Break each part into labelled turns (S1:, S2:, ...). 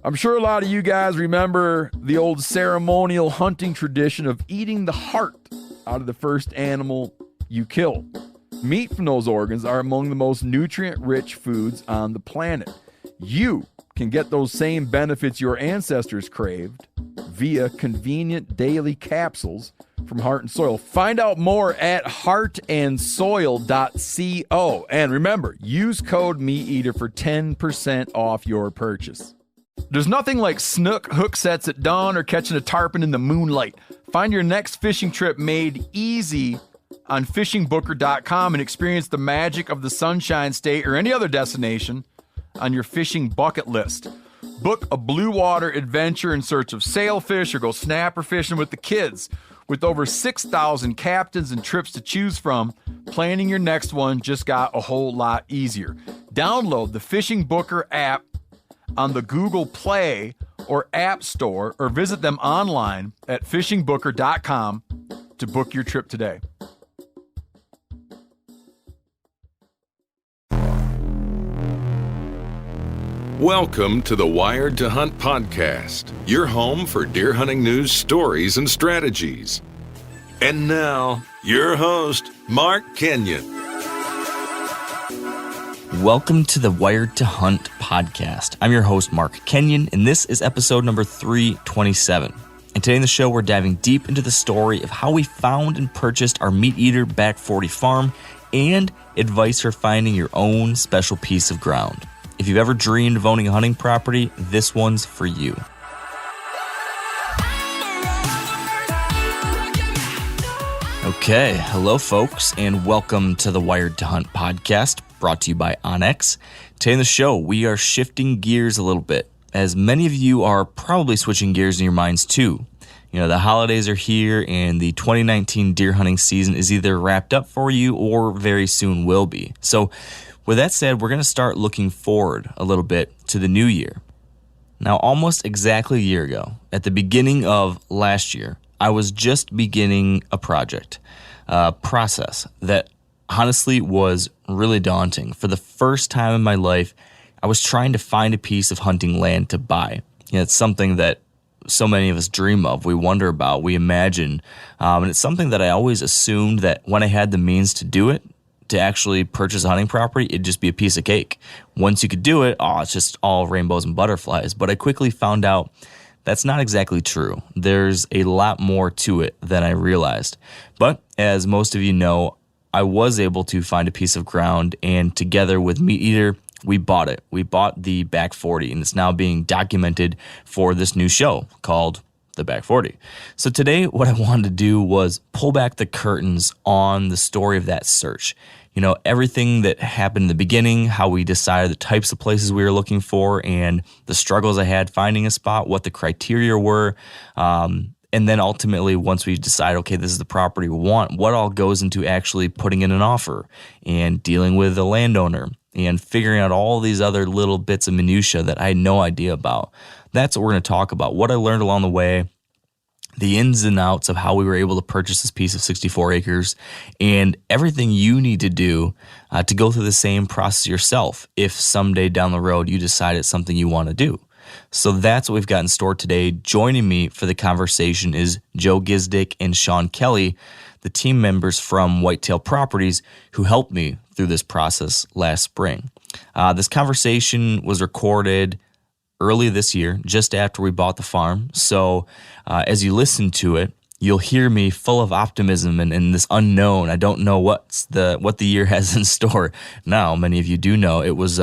S1: I'm sure a lot of you guys remember the old ceremonial hunting tradition of eating the heart out of the first animal you kill. Meat from those organs are among the most nutrient-rich foods on the planet. You can get those same benefits your ancestors craved via convenient daily capsules from Heart and Soil. Find out more at heartandsoil.co. And remember, use code MeatEater for 10% off your purchase. There's nothing like snook hook sets at dawn or catching a tarpon in the moonlight. Find your next fishing trip made easy on fishingbooker.com and experience the magic of the Sunshine State or any other destination on your fishing bucket list. Book a blue water adventure in search of sailfish or go snapper fishing with the kids. With over 6,000 captains and trips to choose from, planning your next one just got a whole lot easier. Download the Fishing Booker app on the Google Play or App Store or visit them online at fishingbooker.com to book your trip today.
S2: Welcome to the Wired to Hunt podcast, your home for deer hunting news, stories, and strategies. And now, your host, Mark Kenyon.
S3: Welcome to the Wired to Hunt podcast. I'm your host, Mark Kenyon, and this is episode number 327. And today in the show, we're diving deep into the story of how we found and purchased our MeatEater Back 40 farm and advice for finding your own special piece of ground. If you've ever dreamed of owning a hunting property, this one's for you. Okay, hello folks, and welcome to the Wired to Hunt podcast, brought to you by Onyx. Today in the show, we are shifting gears a little bit, as many of you are probably switching gears in your minds too. You know, the holidays are here, and the 2019 deer hunting season is either wrapped up for you or very soon will be. So, with that said, we're going to start looking forward a little bit to the new year. Now, almost exactly a year ago, at the beginning of last year, I was just beginning a project, a process that honestly was really daunting. For the first time in my life, I was trying to find a piece of hunting land to buy. You know, it's something that so many of us dream of, we wonder about, we imagine, and it's something that I always assumed that when I had the means to do it, to actually purchase a hunting property, it'd just be a piece of cake. Once you could do it, it's just all rainbows and butterflies. But I quickly found out that's not exactly true. There's a lot more to it than I realized. But as most of you know, I was able to find a piece of ground, and together with MeatEater, we bought it. We bought the Back 40, and it's now being documented for this new show called the Back 40. So today, what I wanted to do was pull back the curtains on the story of that search. You know, everything that happened in the beginning, how we decided the types of places we were looking for, and the struggles I had finding a spot, what the criteria were, and then ultimately, once we decide, okay, this is the property we want, what all goes into actually putting in an offer and dealing with the landowner and figuring out all these other little bits of minutia that I had no idea about. That's what we're going to talk about, what I learned along the way, the ins and outs of how we were able to purchase this piece of 64 acres, and everything you need to do to go through the same process yourself if someday down the road you decide it's something you want to do. So that's what we've got in store today. Joining me for the conversation is Joe Gizdic and Shawn Kelley, the team members from Whitetail Properties who helped me through this process last spring. This conversation was recorded early this year, just after we bought the farm. So as you listen to it, you'll hear me full of optimism and this unknown. I don't know what the year has in store. Now, many of you do know it was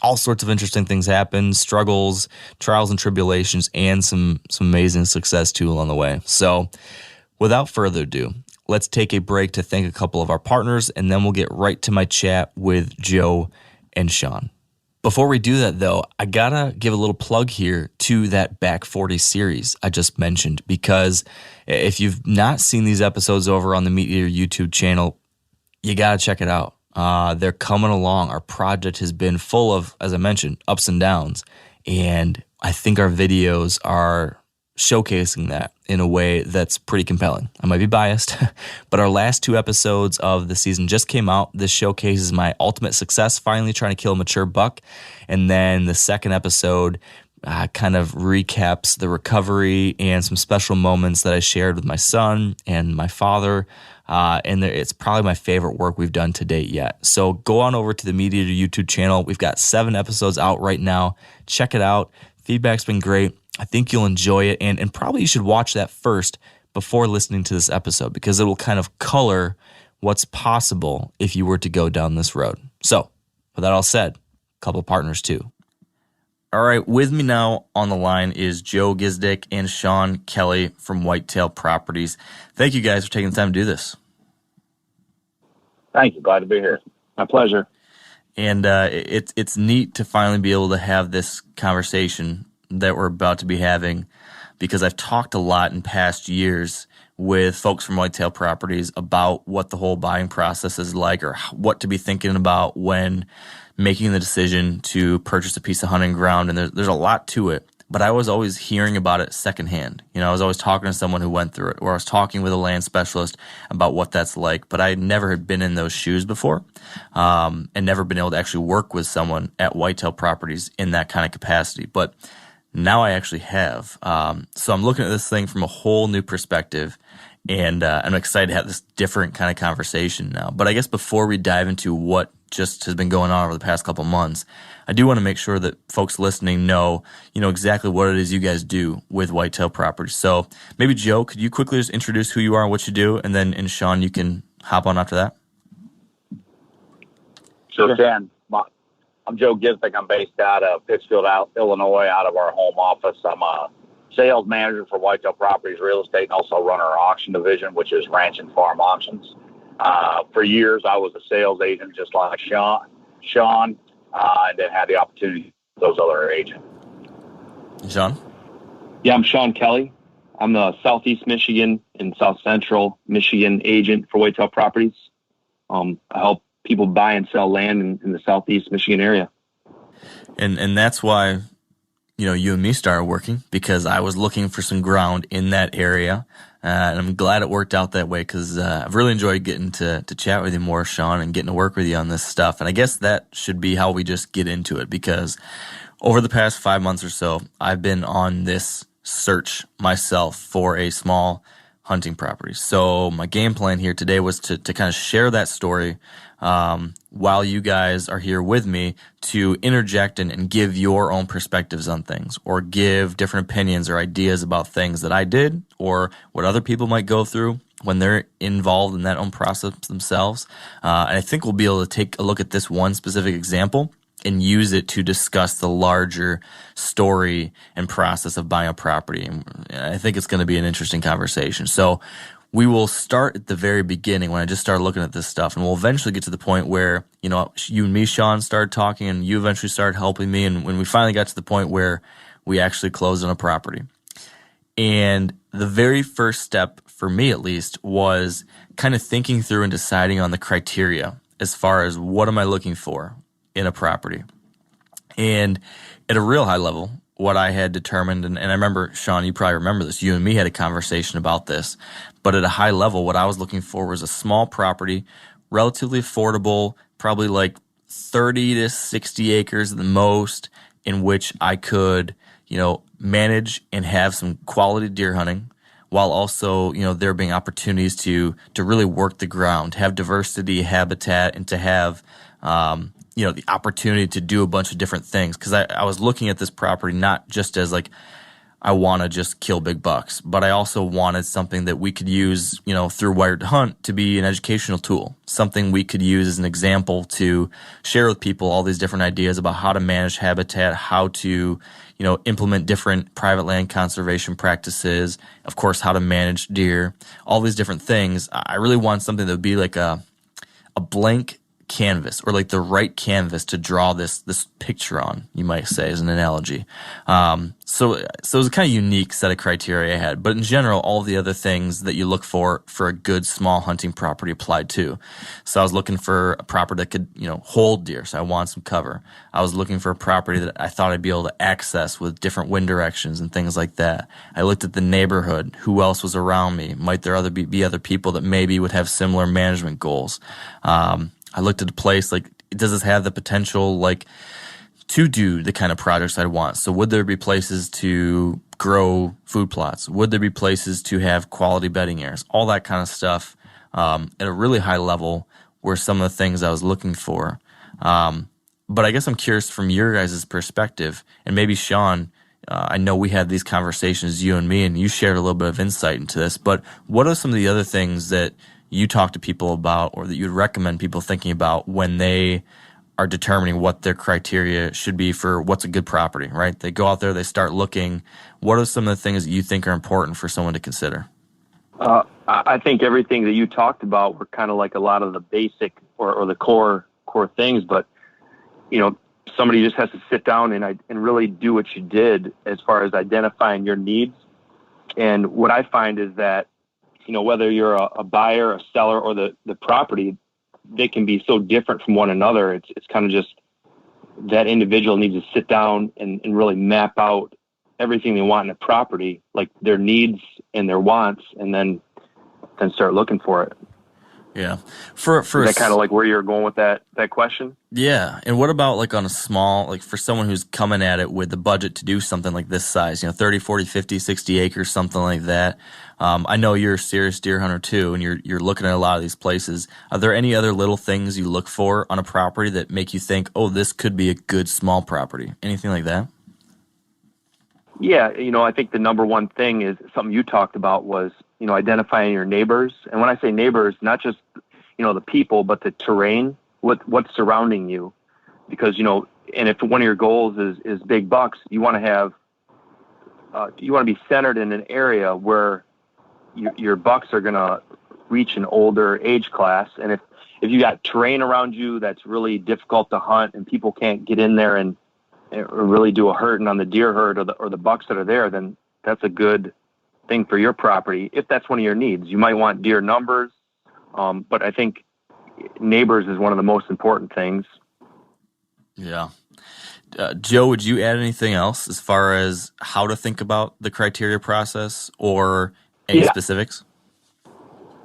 S3: all sorts of interesting things happened, struggles, trials and tribulations, and some amazing success too along the way. So without further ado, let's take a break to thank a couple of our partners, and then we'll get right to my chat with Joe and Shawn. Before we do that, though, I gotta give a little plug here to that Back 40 series I just mentioned, because if you've not seen these episodes over on the MeatEater YouTube channel, you gotta check it out. They're coming along. Our project has been full of, as I mentioned, ups and downs, and I think our videos are showcasing that in a way that's pretty compelling. I might be biased, but our last two episodes of the season just came out. This showcases my ultimate success, finally trying to kill a mature buck. And then the second episode kind of recaps the recovery and some special moments that I shared with my son and my father. And it's probably my favorite work we've done to date yet. So go on over to the MeatEater YouTube channel. We've got 7 episodes out right now. Check it out. Feedback's been great. I think you'll enjoy it. And probably you should watch that first before listening to this episode, because it will kind of color what's possible if you were to go down this road. So with that all said, a couple of partners too. All right, with me now on the line is Joe Gizdic and Shawn Kelley from Whitetail Properties. Thank you guys for taking the time to do this.
S4: Thank you. Glad to be here. My pleasure.
S3: And it's neat to finally be able to have this conversation that we're about to be having, because I've talked a lot in past years with folks from Whitetail Properties about what the whole buying process is like, or what to be thinking about when making the decision to purchase a piece of hunting ground. And there's a lot to it, but I was always hearing about it secondhand. You know, I was always talking to someone who went through it, or I was talking with a land specialist about what that's like, but I never had been in those shoes before, and never been able to actually work with someone at Whitetail Properties in that kind of capacity. But now I actually have. So I'm looking at this thing from a whole new perspective, and I'm excited to have this different kind of conversation now. But I guess before we dive into what just has been going on over the past couple months, I do want to make sure that folks listening know, exactly what it is you guys do with Whitetail Properties. So maybe Joe, could you quickly just introduce who you are and what you do, and then Shawn, you can hop on after that.
S4: Sure can. I'm Joe Gizdic. I'm based out of Pittsfield, Illinois, out of our home office. I'm a sales manager for Whitetail Properties Real Estate, and also run our auction division, which is ranch and farm auctions. For years, I was a sales agent just like Shawn, and then had the opportunity with those other agents.
S3: Shawn?
S5: Yeah, I'm Shawn Kelley. I'm the Southeast Michigan and South Central Michigan agent for Whitetail Properties. I help people buy and sell land in the Southeast Michigan area.
S3: And that's why, you and me started working, because I was looking for some ground in that area. And I'm glad it worked out that way, because I've really enjoyed getting to chat with you more, Shawn, and getting to work with you on this stuff. And I guess that should be how we just get into it, because over the past 5 months or so, I've been on this search myself for a small hunting property. So my game plan here today was to kind of share that story while you guys are here with me, to interject and give your own perspectives on things, or give different opinions or ideas about things that I did, or what other people might go through when they're involved in that own process themselves. And I think we'll be able to take a look at this one specific example and use it to discuss the larger story and process of buying a property. And I think it's going to be an interesting conversation. So we will start at the very beginning, when I just started looking at this stuff, and we'll eventually get to the point where, you and me, Shawn, started talking, and you eventually started helping me. And when we finally got to the point where we actually closed on a property. And the very first step, for me at least, was kind of thinking through and deciding on the criteria as far as what am I looking for in a property. And at a real high level, what I had determined, and I remember, Shawn, you probably remember this, you and me had a conversation about this, but at a high level, what I was looking for was a small property, relatively affordable, probably like 30 to 60 acres at the most, in which I could, manage and have some quality deer hunting, while also, there being opportunities to really work the ground, have diversity, habitat, and to have, the opportunity to do a bunch of different things. Because I was looking at this property not just as like, I want to just kill big bucks, but I also wanted something that we could use, through Wired to Hunt to be an educational tool, something we could use as an example to share with people all these different ideas about how to manage habitat, how to, implement different private land conservation practices, of course, how to manage deer, all these different things. I really want something that would be like a blank canvas, or like the right canvas to draw this picture on, you might say, as an analogy. So it was a kind of unique set of criteria I had, but in general, all the other things that you look for a good small hunting property applied too. So I was looking for a property that could, hold deer. So I want some cover. I was looking for a property that I thought I'd be able to access with different wind directions and things like that. I looked at the neighborhood, who else was around me. Might there be other people that maybe would have similar management goals? I looked at a place like, does this have the potential, like, to do the kind of projects I want. So would there be places to grow food plots? Would there be places to have quality bedding areas? All that kind of stuff at a really high level were some of the things I was looking for. But I guess I'm curious from your guys' perspective, and maybe Shawn, I know we had these conversations, you and me, and you shared a little bit of insight into this, but what are some of the other things that you talk to people about or that you'd recommend people thinking about when they are determining what their criteria should be for what's a good property, right? They go out there, they start looking. What are some of the things that you think are important for someone to consider?
S5: I think everything that you talked about were kind of like a lot of the basic or the core things, but somebody just has to sit down and really do what you did as far as identifying your needs. And what I find is that, whether you're a buyer, a seller, or the property, they can be so different from one another. It's kind of just that individual needs to sit down and really map out everything they want in a property, like their needs and their wants, and then start looking for it.
S3: Yeah.
S5: Is that kind of like where you're going with that question?
S3: Yeah. And what about like on a small, like for someone who's coming at it with the budget to do something like this size, 30, 40, 50, 60 acres, something like that. I know you're a serious deer hunter too, and you're looking at a lot of these places. Are there any other little things you look for on a property that make you think, oh, this could be a good small property? Anything like that?
S5: Yeah. I think the number one thing is something you talked about was, identifying your neighbors. And when I say neighbors, not just, the people, but the terrain, what's surrounding you. Because, and if one of your goals is big bucks, you want to have, you want to be centered in an area where your bucks are going to reach an older age class. And if you got terrain around you that's really difficult to hunt and people can't get in there and really do a hurting on the deer herd or the bucks that are there, then that's a good thing for your property. If that's one of your needs, you might want deer numbers. But I think neighbors is one of the most important things.
S3: Yeah. Joe, would you add anything else as far as how to think about the criteria process or any specifics?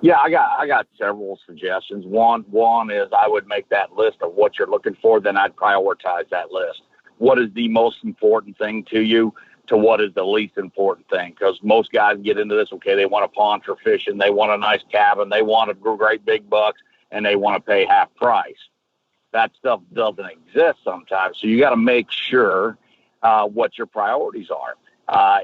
S4: Yeah, I got several suggestions. One is I would make that list of what you're looking for, then I'd prioritize that list. What is the most important thing to you to what is the least important thing? Because most guys get into this, okay, they want a pond for fishing, they want a nice cabin, they want a great big bucks, and they want to pay half price. That stuff doesn't exist sometimes. So you got to make sure what your priorities are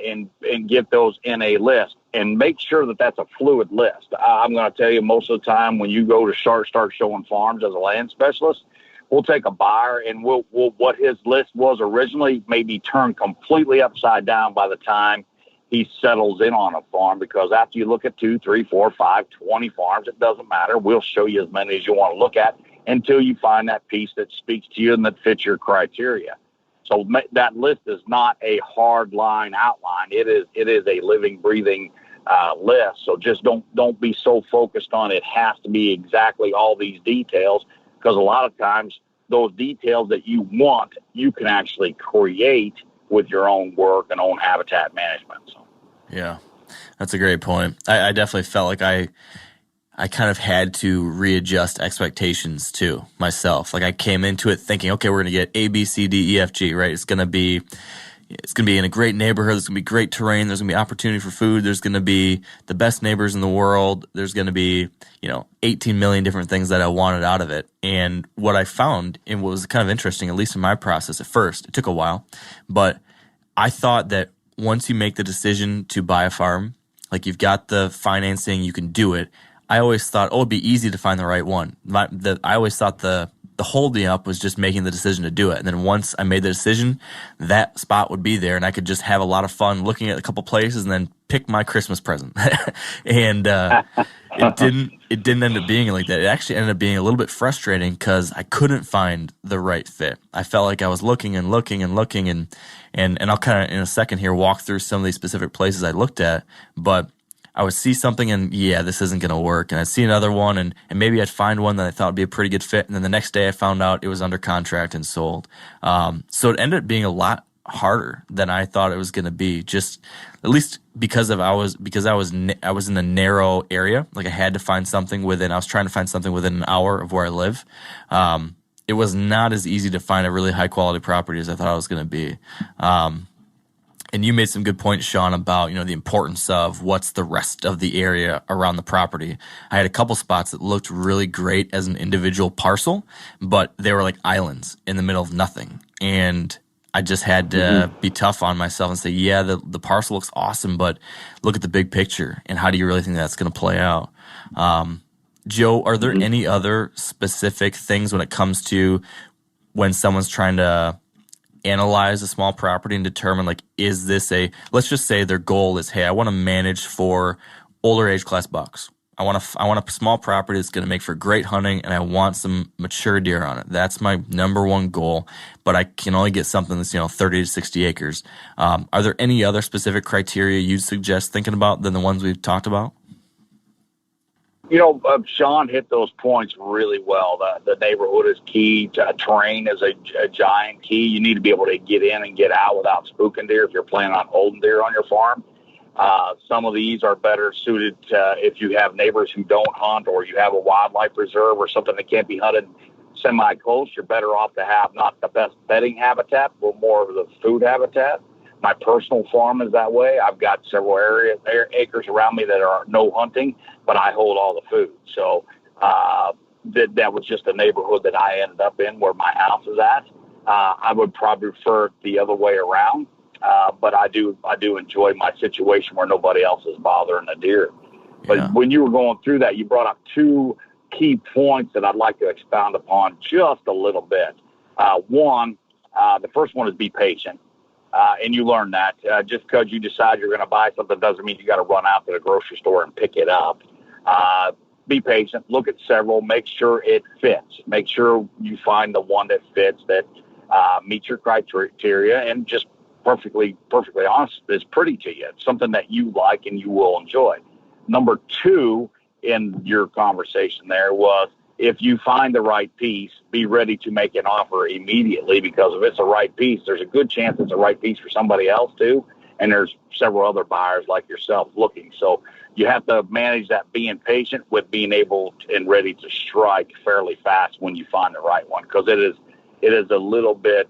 S4: and get those in a list and make sure that that's a fluid list. I'm going to tell you, most of the time when you go to start showing farms as a land specialist, we'll take a buyer and we'll what his list was originally may be turned completely upside down by the time he settles in on a farm, because after you look at 2, 3, 4, 5, 20 farms, it doesn't matter. We'll show you as many as you want to look at until you find that piece that speaks to you and that fits your criteria. So that list is not a hard line outline. It is a living, breathing list. So just don't be so focused on it has to be exactly all these details, because a lot of times those details that you want, you can actually create with your own work and own habitat management. So.
S3: Yeah, that's a great point. I definitely felt like I kind of had to readjust expectations too myself. Like I came into it thinking, okay, we're going to get A, B, C, D, E, F, G, right? It's going to be in a great neighborhood. There's going to be great terrain. There's going to be opportunity for food. There's going to be the best neighbors in the world. There's going to be, 18 million different things that I wanted out of it. And what I found, and what was kind of interesting, at least in my process at first, it took a while, but I thought that once you make the decision to buy a farm, like you've got the financing, you can do it. I always thought, it'd be easy to find the right one. I always thought the holding up was just making the decision to do it. And then once I made the decision, that spot would be there and I could just have a lot of fun looking at a couple places and then pick my Christmas present. And it didn't end up being like that. It actually ended up being a little bit frustrating because I couldn't find the right fit. I felt like I was looking and looking and looking and I'll kind of in a second here walk through some of these specific places I looked at, but I would see something and this isn't going to work. And I'd see another one and maybe I'd find one that I thought would be a pretty good fit. And then the next day I found out it was under contract and sold. So it ended up being a lot harder than I thought it was going to be, just at least because I was in a narrow area. Like I had to find something I was trying to find something within an hour of where I live. it was not as easy to find a really high quality property as I thought it was going to be. And you made some good points, Shawn, about, you know, the importance of what's the rest of the area around the property. I had a couple spots that looked really great as an individual parcel, but they were like islands in the middle of nothing. And I just had to be tough on myself and say, yeah, the parcel looks awesome, but look at the big picture and how do you really think that's going to play out? Joe, are there any other specific things when it comes to when someone's trying to analyze a small property and determine, like, is this let's just say their goal is, hey, I want to manage for older age class bucks. I want a small property that's going to make for great hunting, and I want some mature deer on it. That's my number one goal, but I can only get something that's, 30 to 60 acres. Are there any other specific criteria you'd suggest thinking about than the ones we've talked about?
S4: Shawn hit those points really well. The neighborhood is key. Terrain is a giant key. You need to be able to get in and get out without spooking deer if you're planning on holding deer on your farm. Some of these are better suited if you have neighbors who don't hunt, or you have a wildlife reserve or something that can't be hunted semi-close. You're better off to have not the best bedding habitat, but more of the food habitat. My personal farm is that way. I've got several acres around me that are no hunting, but I hold all the food. So that was just a neighborhood that I ended up in where my house is at. I would probably prefer it the other way around, but I do enjoy my situation where nobody else is bothering the deer. But when you were going through that, you brought up two key points that I'd like to expound upon just a little bit. One, the first one is be patient. And you learn that just because you decide you're going to buy something doesn't mean you got to run out to the grocery store and pick it up. Be patient, look at several, make sure it fits. Make sure you find the one that fits, that meets your criteria, and just perfectly honest, is pretty to you. It's something that you like and you will enjoy. Number two in your conversation there was, if you find the right piece, be ready to make an offer immediately, because if it's a right piece, there's a good chance it's a right piece for somebody else too. And there's several other buyers like yourself looking. So you have to manage that being patient with being able and ready to strike fairly fast when you find the right one. Because it is a little bit,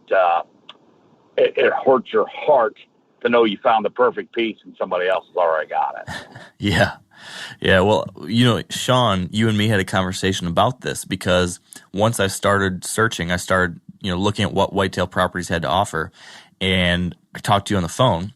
S4: it hurts your heart to know you found the perfect piece and somebody else has already got it.
S3: Yeah. Yeah, well, Shawn, you and me had a conversation about this, because once I started searching, I started, looking at what Whitetail Properties had to offer, and I talked to you on the phone,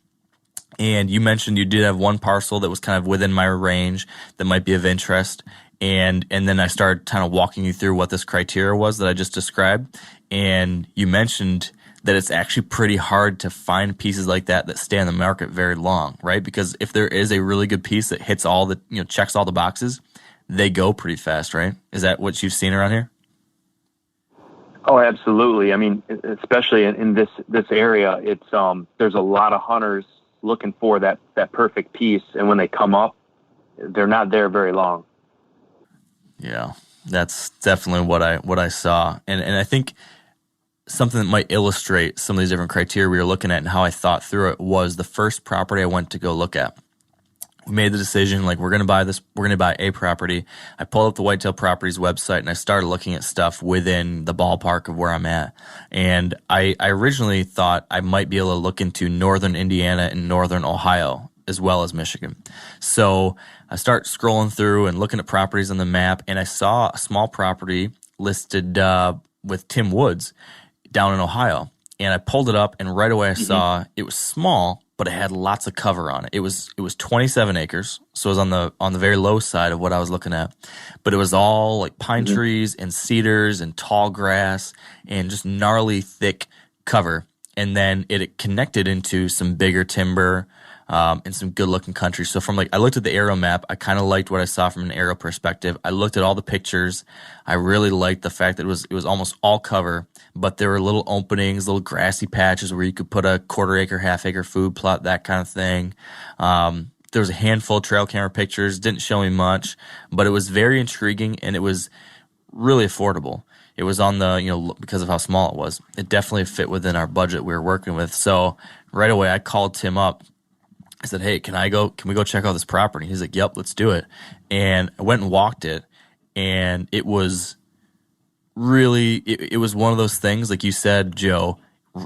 S3: and you mentioned you did have one parcel that was kind of within my range that might be of interest, and then I started kind of walking you through what this criteria was that I just described, and you mentioned that it's actually pretty hard to find pieces like that stay on the market very long, right? Because if there is a really good piece that hits all the, checks all the boxes, they go pretty fast, right? Is that what you've seen around here?
S5: Oh, absolutely. I mean, especially in this area, it's there's a lot of hunters looking for that perfect piece, and when they come up, they're not there very long.
S3: Yeah, that's definitely what I saw, and I think something that might illustrate some of these different criteria we were looking at and how I thought through it was the first property I went to go look at. We made the decision, like, we're going to buy a property. I pulled up the Whitetail Properties website and I started looking at stuff within the ballpark of where I'm at. And I originally thought I might be able to look into northern Indiana and northern Ohio as well as Michigan. So I start scrolling through and looking at properties on the map, and I saw a small property listed with Tim Woods down in Ohio, and I pulled it up, and right away I saw it was small, but it had lots of cover on it. It was 27 acres, so it was on the very low side of what I was looking at, but it was all like pine trees and cedars and tall grass and just gnarly thick cover, and then it connected into some bigger timber and some good looking country. So I looked at the aerial map. I kind of liked what I saw from an aerial perspective. I looked at all the pictures. I really liked the fact that it was almost all cover, but there were little openings, little grassy patches where you could put a quarter-acre, half-acre food plot, that kind of thing. There was a handful of trail camera pictures. Didn't show me much, but it was very intriguing, and it was really affordable. It was on the, because of how small it was. It definitely fit within our budget we were working with. So right away I called Tim up. I said, hey, can we go check out this property? He's like, yep, let's do it. And I went and walked it, and it was really, it was one of those things, like you said, Joe,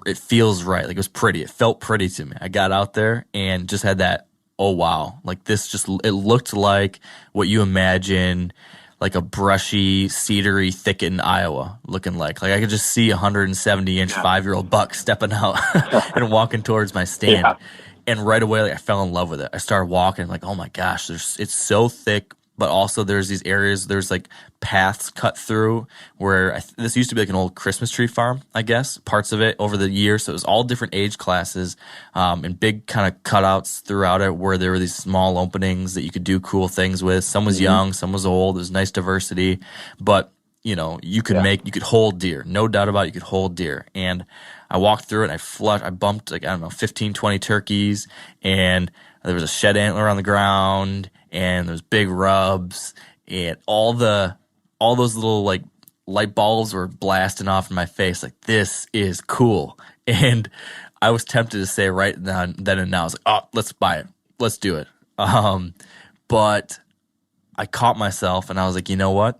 S3: it feels right. Like it was pretty. It felt pretty to me. I got out there and just had that, oh, wow. Like this just, it looked like what you imagine like a brushy, cedary thicket in Iowa looking like. Like I could just see a 170-inch 5-year-old buck stepping out and walking towards my stand. Yeah. And right away, like I fell in love with it. I started walking like, oh my gosh, it's so thick. But also there's these areas, there's like paths cut through where this used to be like an old Christmas tree farm, I guess, parts of it over the years. So it was all different age classes and big kind of cutouts throughout it where there were these small openings that you could do cool things with. Some was young, some was old. There's nice diversity. But, you know, you could you could hold deer. No doubt about it, you could hold deer. And I walked through it and I bumped like, I don't know, 15, 20 turkeys, and there was a shed antler on the ground, and there's big rubs, and all those little like light bulbs were blasting off in my face. Like, this is cool. And I was tempted to say right then and now, I was like, oh, let's buy it. Let's do it. But I caught myself and I was like, you know what?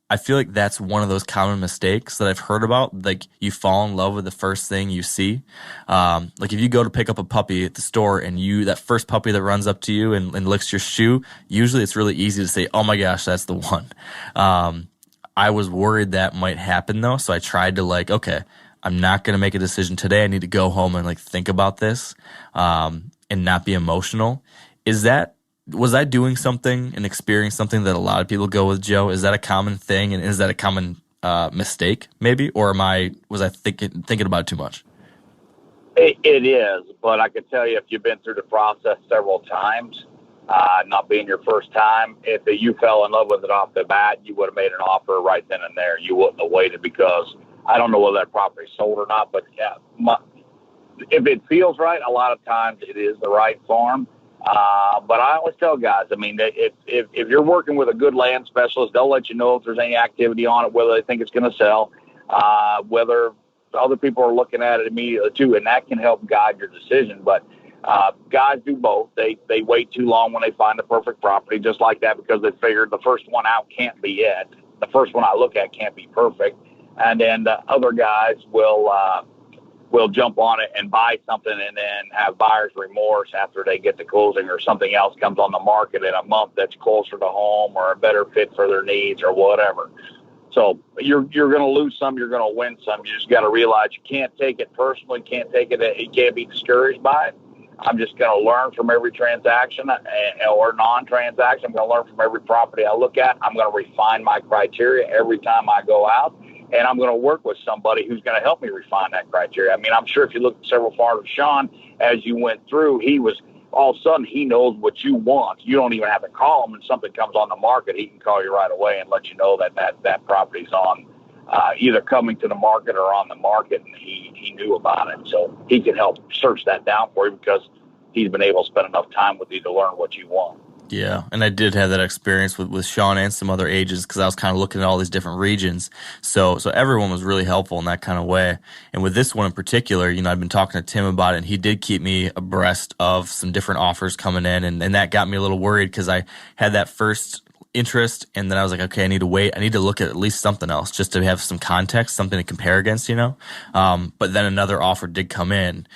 S3: I feel like that's one of those common mistakes that I've heard about. Like, you fall in love with the first thing you see. Like if you go to pick up a puppy at the store and that first puppy that runs up to you and licks your shoe, usually it's really easy to say, oh my gosh, that's the one. I was worried that might happen though. So I tried to like, okay, I'm not going to make a decision today. I need to go home and like think about this, and not be emotional. Was I doing something and experiencing something that a lot of people go with, Joe? Is that a common thing, and is that a common mistake, maybe? Or was I thinking about it too much?
S4: It is, but I can tell you, if you've been through the process several times, not being your first time, if you fell in love with it off the bat, you would have made an offer right then and there. You wouldn't have waited, because I don't know whether that property sold or not, but if it feels right, a lot of times it is the right farm. But I always tell guys, I mean, if you're working with a good land specialist, they'll let you know if there's any activity on it, whether they think it's going to sell, whether other people are looking at it immediately too, and that can help guide your decision. But guys do both. They wait too long when they find the perfect property, just like that, because they figured the first one out can't be it. The first one I look at can't be perfect. And then the other guys will jump on it and buy something and then have buyer's remorse after they get to closing, or something else comes on the market in a month that's closer to home or a better fit for their needs or whatever. So you're going to lose some, you're going to win some. You just got to realize you can't take it personally, you can't be discouraged by it. I'm just going to learn from every transaction or non-transaction. I'm going to learn from every property I look at. I'm going to refine my criteria every time I go out. And I'm going to work with somebody who's going to help me refine that criteria. I mean, I'm sure if you look at several farms of Shawn, as you went through, all of a sudden he knows what you want. You don't even have to call him, and something comes on the market, he can call you right away and let you know that property's on, either coming to the market or on the market, and he knew about it. So he can help search that down for you, because he's been able to spend enough time with you to learn what you want.
S3: Yeah, and I did have that experience with Shawn and some other agents, because I was kind of looking at all these different regions. So everyone was really helpful in that kind of way. And with this one in particular, I've been talking to Tim about it, and he did keep me abreast of some different offers coming in, and that got me a little worried, because I had that first interest, and then I was like, okay, I need to wait. I need to look at least something else just to have some context, something to compare against, But then another offer did come in.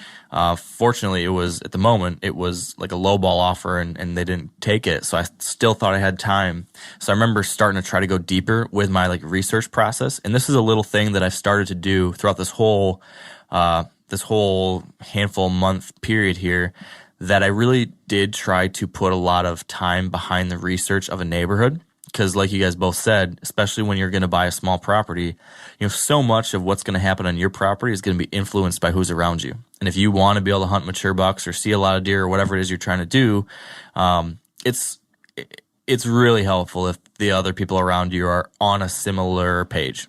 S3: Fortunately, it was like a lowball offer, and they didn't take it. So I still thought I had time. So I remember starting to try to go deeper with my like research process. And this is a little thing that I've started to do throughout this whole handful month period here, that I really did try to put a lot of time behind the research of a neighborhood. Because like you guys both said, especially when you're going to buy a small property, so much of what's going to happen on your property is going to be influenced by who's around you. And if you want to be able to hunt mature bucks or see a lot of deer or whatever it is you're trying to do, it's really helpful if the other people around you are on a similar page.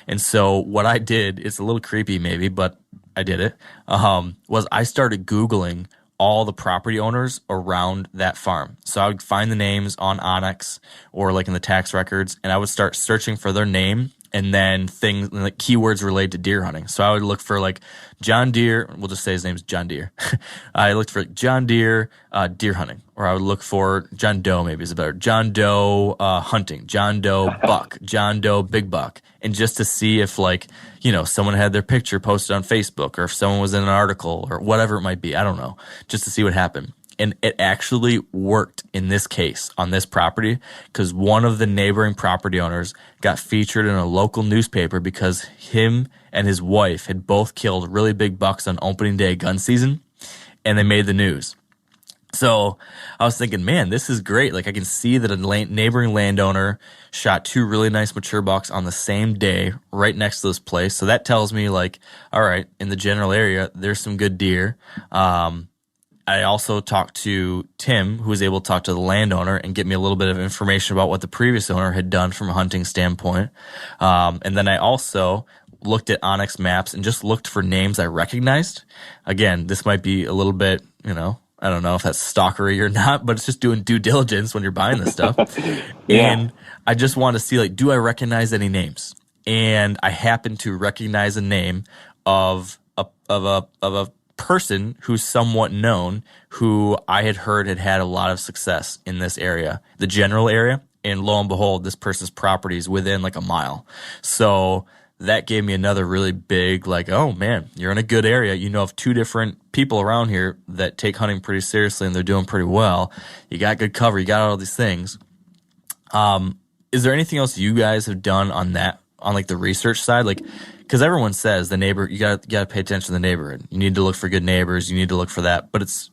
S3: And so what I did, it's a little creepy maybe, but I did it, was I started Googling all the property owners around that farm. So I would find the names on Onyx or like in the tax records, and I would start searching for their name and then things like keywords related to deer hunting. So I would look for like John Deere. We'll just say his name's John Deere. I looked for John Deere deer hunting, or I would look for John Doe. Maybe is better. John Doe hunting, John Doe buck, John Doe big buck, and just to see if like someone had their picture posted on Facebook, or if someone was in an article, or whatever it might be. I don't know, just to see what happened. And it actually worked in this case on this property, because one of the neighboring property owners got featured in a local newspaper because him and his wife had both killed really big bucks on opening day gun season, and they made the news. So I was thinking, man, this is great. Like I can see that a neighboring landowner shot 2 really nice mature bucks on the same day right next to this place. So that tells me like, all right, in the general area, there's some good deer. I also talked to Tim, who was able to talk to the landowner and get me a little bit of information about what the previous owner had done from a hunting standpoint. And then I also looked at Onyx maps and just looked for names I recognized. Again, this might be a little bit, I don't know if that's stalkery or not, but it's just doing due diligence when you're buying this stuff.
S5: Yeah.
S3: And I just want to see, like, do I recognize any names? And I happened to recognize a name of a person who's somewhat known, who I had heard had a lot of success in this area, the general area. And lo and behold, this person's property is within like a mile. So that gave me another really big, like, oh man, you're in a good area. You know of 2 different people around here that take hunting pretty seriously and they're doing pretty well. You got good cover. You got all these things. Is there anything else you guys have done on that, on like the research side? Like, because everyone says the neighbor, you got to pay attention to the neighborhood. You need to look for good neighbors. You need to look for that. But it's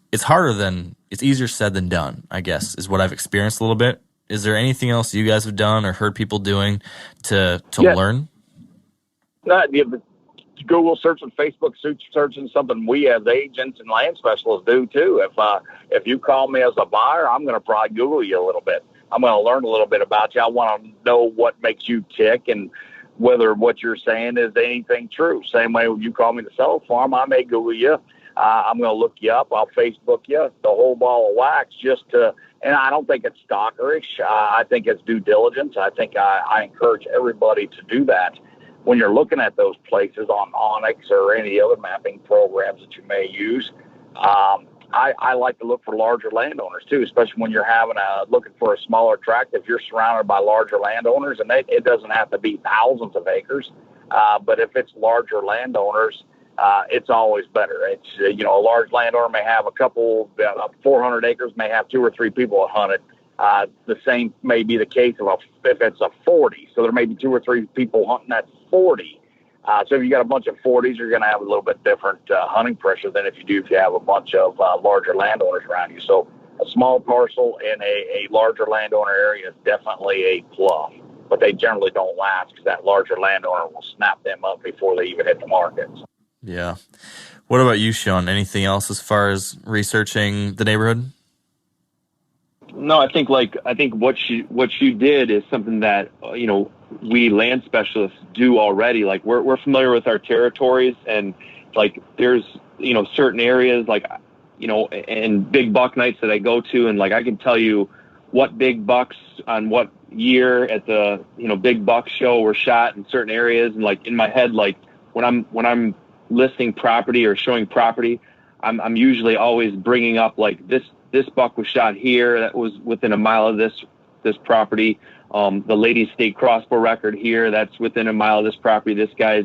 S3: easier said than done, I guess, is what I've experienced a little bit. Is there anything else you guys have done or heard people doing to learn?
S4: Google search and Facebook searching, something we as agents and land specialists do too. If you call me as a buyer, I'm going to probably Google you a little bit. I'm going to learn a little bit about you. I want to know what makes you tick and whether what you're saying is anything true. Same way when you call me to sell a farm, I may Google you. I'm going to look you up. I'll Facebook you, the whole ball of wax, and I don't think it's stalkerish. I think it's due diligence. I think I encourage everybody to do that when you're looking at those places on Onyx or any other mapping programs that you may use. I like to look for larger landowners too, especially when you're looking for a smaller tract. If you're surrounded by larger landowners, and it doesn't have to be thousands of acres, but if it's larger landowners, it's always better. It's a large landowner may have 400 acres, may have 2 or 3 people that hunt it. The same may be the case if it's a 40. So there may be 2 or 3 people hunting that 40. So if you got a bunch of 40s, you're going to have a little bit different hunting pressure than if you have a bunch of larger landowners around you. So a small parcel in a larger landowner area is definitely a plus, but they generally don't last because that larger landowner will snap them up before they even hit the markets.
S3: Yeah. What about you, Shawn? Anything else as far as researching the neighborhood?
S5: No, I think what you did is something that we land specialists do already. Like we're familiar with our territories, and like there's certain areas and big buck nights that I go to, and like I can tell you what big bucks on what year at the big buck show were shot in certain areas, and like in my head, like when I'm listing property or showing property, I'm usually always bringing up like this buck was shot here. That was within a mile of this property. The ladies state crossbow record here. That's within a mile of this property. This guy's,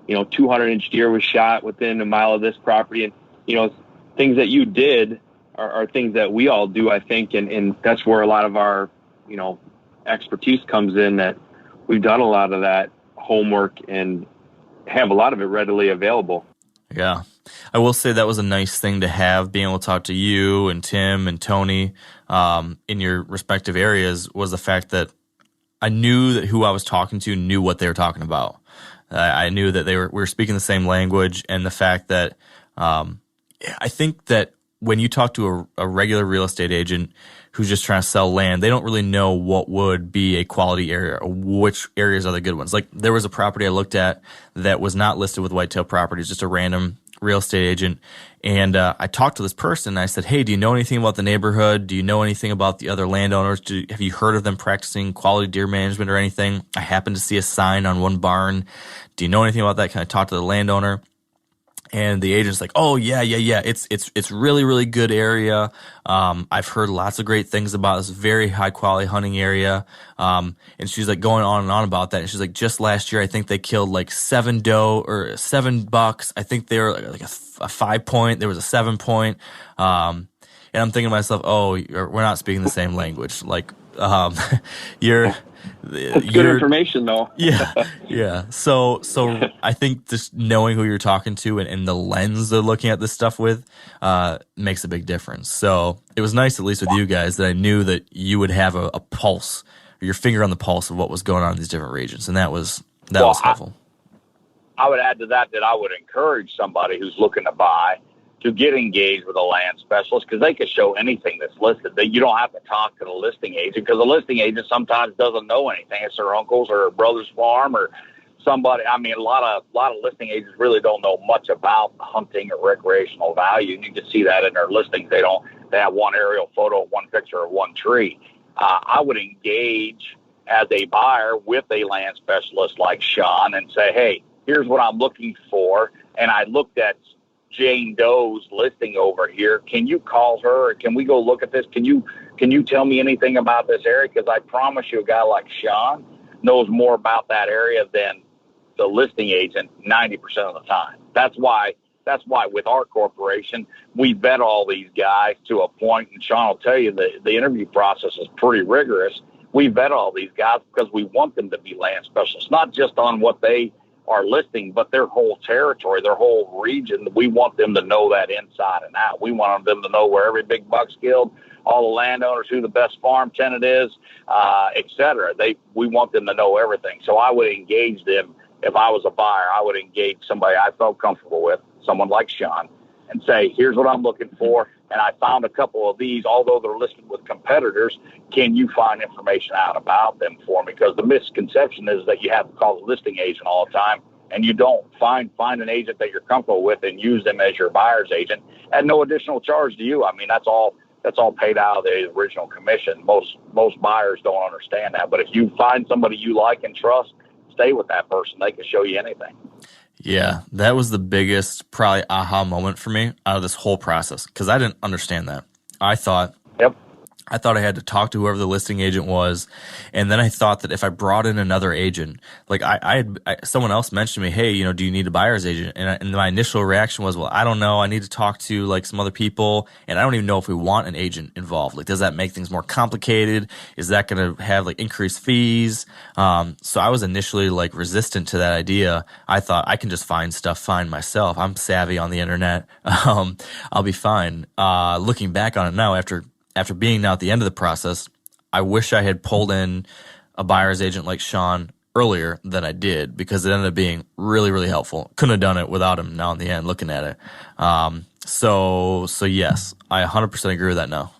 S5: 200-inch deer was shot within a mile of this property. And, things that you did are things that we all do, I think. And that's where a lot of our, expertise comes in, that we've done a lot of that homework and have a lot of it readily available.
S3: Yeah. I will say that was a nice thing to have, being able to talk to you and Tim and Tony in your respective areas, was the fact that I knew that who I was talking to knew what they were talking about. I knew that we were speaking the same language, and the fact that I think that when you talk to a regular real estate agent who's just trying to sell land, they don't really know what would be a quality area or which areas are the good ones. Like there was a property I looked at that was not listed with Whitetail Properties, just a random real estate agent. And I talked to this person and I said, hey, do you know anything about the neighborhood? Do you know anything about the other landowners? Have you heard of them practicing quality deer management or anything? I happened to see a sign on one barn. Do you know anything about that? Can I talk to the landowner? And the agent's like, oh, yeah. It's really, really good area. I've heard lots of great things about this very high quality hunting area. And she's like going on and on about that. And she's like, just last year, I think they killed like 7 doe or 7 bucks. I think they were like a 5-point. There was a 7-point. And I'm thinking to myself, oh, we're not speaking the same language. Like, you're
S5: good information though.
S3: Yeah. So I think just knowing who you're talking to and the lens they're looking at this stuff with makes a big difference. So it was nice, at least with you guys, that I knew that you would have a pulse, or your finger on the pulse of what was going on in these different regions, and that was helpful.
S4: I would add to that I would encourage somebody who's looking to buy to get engaged with a land specialist, because they can show anything that's listed. That you don't have to talk to the listing agent, because the listing agent sometimes doesn't know anything. It's their uncle's or brother's farm or somebody. I mean, a lot of listing agents really don't know much about hunting or recreational value. And you can see that in their listings. They have one aerial photo, one picture of one tree. I would engage as a buyer with a land specialist like Shawn and say, hey, here's what I'm looking for. And I looked at Jane Doe's listing over here. Can you call her? Can we go look at this? Can you tell me anything about this area? Because I promise you, a guy like Shawn knows more about that area than the listing agent 90% of the time. That's why with our corporation, we vet all these guys to a point, and Shawn will tell you the interview process is pretty rigorous. We vet all these guys because we want them to be land specialists, not just on what they are listing, but their whole territory, their whole region. We want them to know that inside and out. We want them to know where every big buck's killed, all the landowners, who the best farm tenant is, et cetera. We want them to know everything. So I would engage them. If I was a buyer, I would engage somebody I felt comfortable with, someone like Shawn, and say, here's what I'm looking for. And I found a couple of these, although they're listed with competitors. Can you find information out about them for me? Because the misconception is that you have to call the listing agent all the time, and you don't. Find an agent that you're comfortable with and use them as your buyer's agent at no additional charge to you. I mean, that's all paid out of the original commission. Most buyers don't understand that. But if you find somebody you like and trust, stay with that person. They can show you anything.
S3: Yeah, that was the biggest probably aha moment for me out of this whole process, because I didn't understand that. I thought I had to talk to whoever the listing agent was, and then I thought that if I brought in another agent, like someone else mentioned to me, hey, do you need a buyer's agent? And my initial reaction was, well, I don't know. I need to talk to like some other people, and I don't even know if we want an agent involved. Like, does that make things more complicated? Is that going to have like increased fees? So I was initially like resistant to that idea. I thought I can just find myself. I'm savvy on the internet. I'll be fine. Looking back on it now, after being now at the end of the process, I wish I had pulled in a buyer's agent like Shawn earlier than I did, because it ended up being really, really helpful. Couldn't have done it without him now in the end, looking at it. So yes, I 100% agree with that now.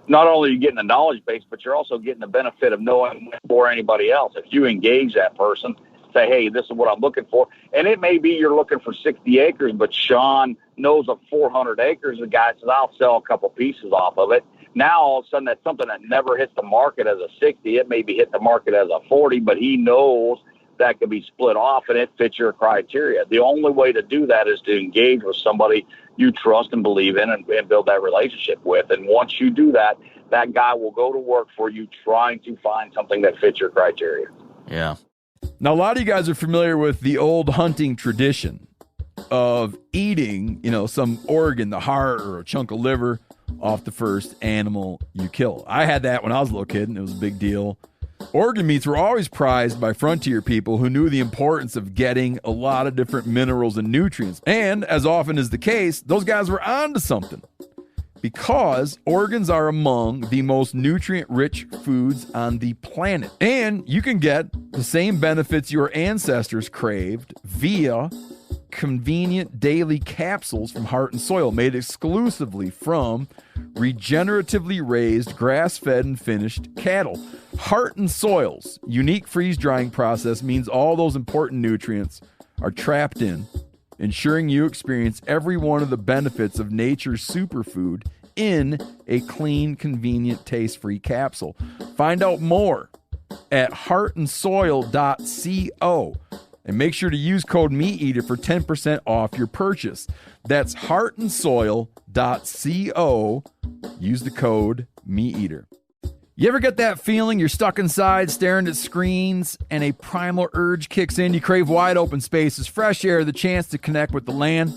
S4: Not only are you getting the knowledge base, but you're also getting the benefit of knowing before anybody else. If you engage that person, say, hey, this is what I'm looking for. And it may be you're looking for 60 acres, but Shawn knows of 400 acres. The guy says, I'll sell a couple pieces off of it. Now, all of a sudden, that's something that never hits the market as a 60. It may be hit the market as a 40, but he knows that can be split off and it fits your criteria. The only way to do that is to engage with somebody you trust and believe in and build that relationship with. And once you do that, that guy will go to work for you trying to find something that fits your criteria.
S3: Yeah.
S1: Now, a lot of you guys are familiar with the old hunting tradition of eating, some organ, the heart or a chunk of liver off the first animal you kill. I had that when I was a little kid, and it was a big deal. Organ meats were always prized by frontier people who knew the importance of getting a lot of different minerals and nutrients. And as often is the case, those guys were onto something, because organs are among the most nutrient-rich foods on the planet. And you can get the same benefits your ancestors craved via convenient daily capsules from Heart and Soil, made exclusively from regeneratively raised, grass-fed, and finished cattle. Heart and Soil's unique freeze-drying process means all those important nutrients are trapped in ensuring you experience every one of the benefits of nature's superfood in a clean, convenient, taste-free capsule. Find out more at heartandsoil.co and make sure to use code MeatEater for 10% off your purchase. That's heartandsoil.co. Use the code MeatEater. You ever get that feeling you're stuck inside staring at screens and a primal urge kicks in? You crave wide open spaces, fresh air, the chance to connect with the land.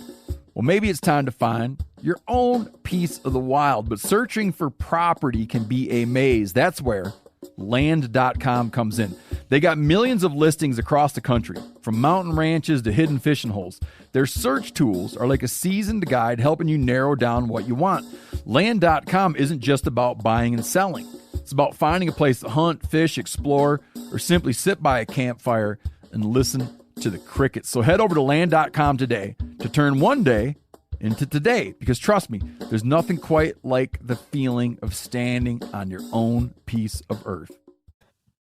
S1: Well, maybe it's time to find your own piece of the wild, but searching for property can be a maze. That's where land.com comes in. They got millions of listings across the country, from mountain ranches to hidden fishing holes. Their search tools are like a seasoned guide helping you narrow down what you want. Land.com isn't just about buying and selling. It's about finding a place to hunt, fish, explore, or simply sit by a campfire and listen to the crickets. So head over to land.com today to turn one day into today, because trust me, there's nothing quite like the feeling of standing on your own piece of earth.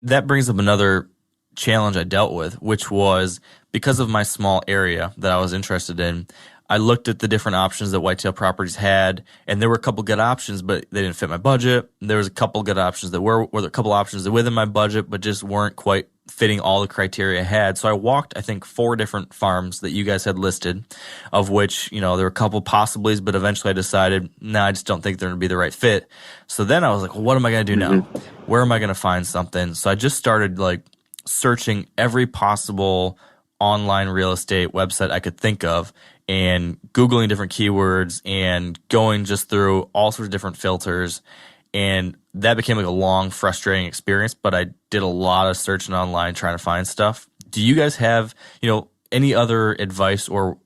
S3: That brings up another challenge I dealt with, which was because of my small area that I was interested in, I looked at the different options that Whitetail Properties had, and there were a couple good options, but they didn't fit my budget. There was a couple good options that were a couple options that were within my budget, but just weren't quite fitting all the criteria I had. So I walked, I think, 4 different farms that you guys had listed, of which, there were a couple possibilities, but eventually I decided, I just don't think they're going to be the right fit. So then I was like, well, what am I going to do now? Where am I going to find something? So I just started searching every possible online real estate website I could think of, and Googling different keywords and going just through all sorts of different filters. And that became a long, frustrating experience, but I did a lot of searching online trying to find stuff. Do you guys have, any other advice or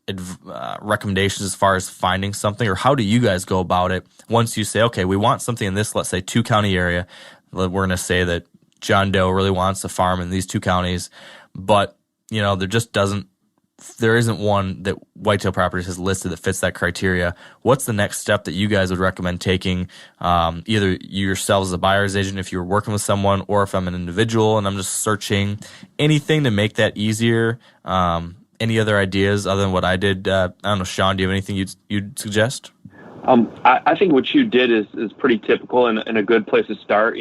S3: recommendations as far as finding something, or how do you guys go about it once you say, okay, we want something in this, let's say 2-county area. We're going to say that John Doe really wants a farm in these 2 counties, but, there isn't one that Whitetail Properties has listed that fits that criteria. What's the next step that you guys would recommend taking, either you yourselves as a buyer's agent if you're working with someone, or if I'm an individual and I'm just searching, anything to make that easier? Any other ideas other than what I did? I don't know, Shawn, do you have anything you'd suggest?
S5: I think what you did is pretty typical and a good place to start,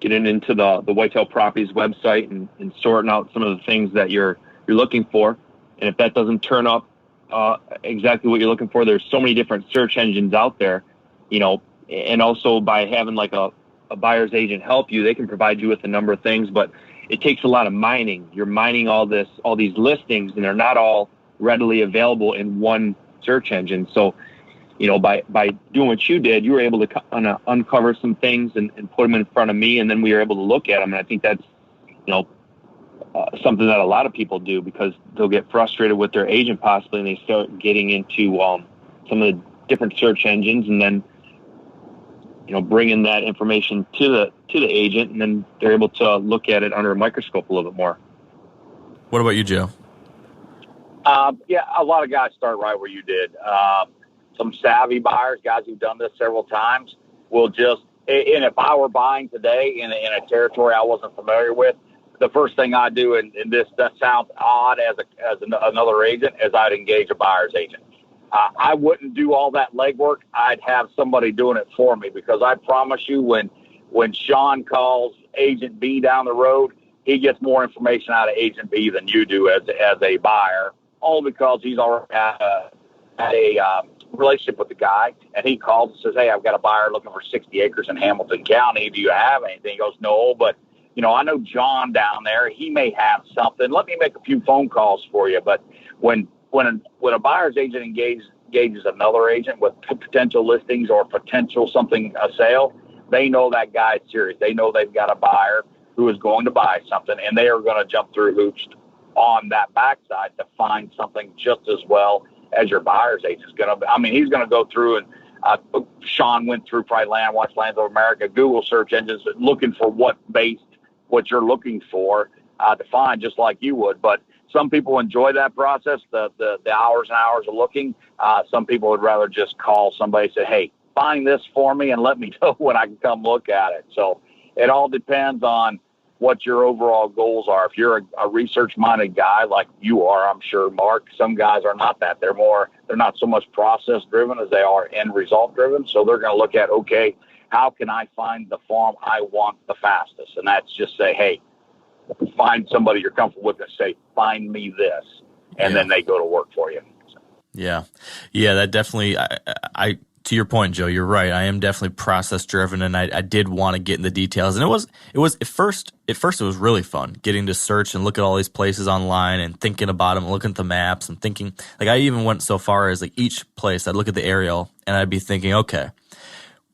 S5: getting into the Whitetail Properties website and sorting out some of the things that you're looking for. And if that doesn't turn up exactly what you're looking for, there's so many different search engines out there, and also by having a buyer's agent help you, they can provide you with a number of things, but it takes a lot of mining. You're mining all these listings, and they're not all readily available in one search engine. So, by doing what you did, you were able to uncover some things and put them in front of me, and then we were able to look at them. And I think that's, something that a lot of people do, because they'll get frustrated with their agent possibly, and they start getting into some of the different search engines, and then bringing that information to the agent, and then they're able to look at it under a microscope a little bit more.
S3: What about you, Joe?
S4: Yeah, a lot of guys start right where you did. Some savvy buyers, guys who've done this several times, will just, and if I were buying today in a territory I wasn't familiar with, the first thing I do, and this sounds odd as another agent, is I'd engage a buyer's agent. I wouldn't do all that legwork. I'd have somebody doing it for me, because I promise you, when Shawn calls Agent B down the road, he gets more information out of Agent B than you do as a buyer, only because he's already had a relationship with the guy, and he calls and says, hey, I've got a buyer looking for 60 acres in Hamilton County. Do you have anything? He goes, no, but I know John down there, he may have something. Let me make a few phone calls for you. But when a buyer's agent engages another agent with potential listings or potential a sale, they know that guy's serious. They know they've got a buyer who is going to buy something, and they are going to jump through hoops on that backside to find something just as well as your buyer's agent is going to. He's going to go through, and Shawn went through probably Watch Lands of America, Google search engines, looking for what you're looking for to find, just like you would. But some people enjoy that process, the hours and hours of looking. Some people would rather just call somebody and say, hey, find this for me and let me know when I can come look at it. So it all depends on what your overall goals are. If you're a research-minded guy like you are, I'm sure, Mark, some guys are not that. They're not so much process-driven as they are end-result-driven. So they're going to look at, okay, how can I find the farm I want the fastest? And that's just say, hey, find somebody you're comfortable with and say, find me this. And then they go to work for you.
S3: Yeah. That definitely, I to your point, Joe, you're right. I am definitely process driven, and I did want to get in the details. And it was at first it was really fun getting to search and look at all these places online and thinking about them, looking at the maps and thinking, like, I even went so far as, like, each place I'd look at the aerial and I'd be thinking, okay,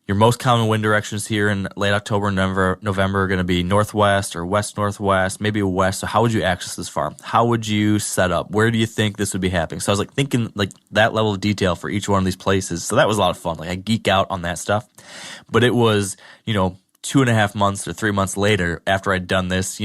S3: your most common wind directions here in late October and November are going to be northwest or west-northwest, maybe west. So how would you access this farm? How would you set up? Where do you think this would be happening? So I was like thinking like that level of detail for each one of these places. So that was a lot of fun. Like, I geek out on that stuff. But it was, 2.5 months or 3 months later after I'd done this,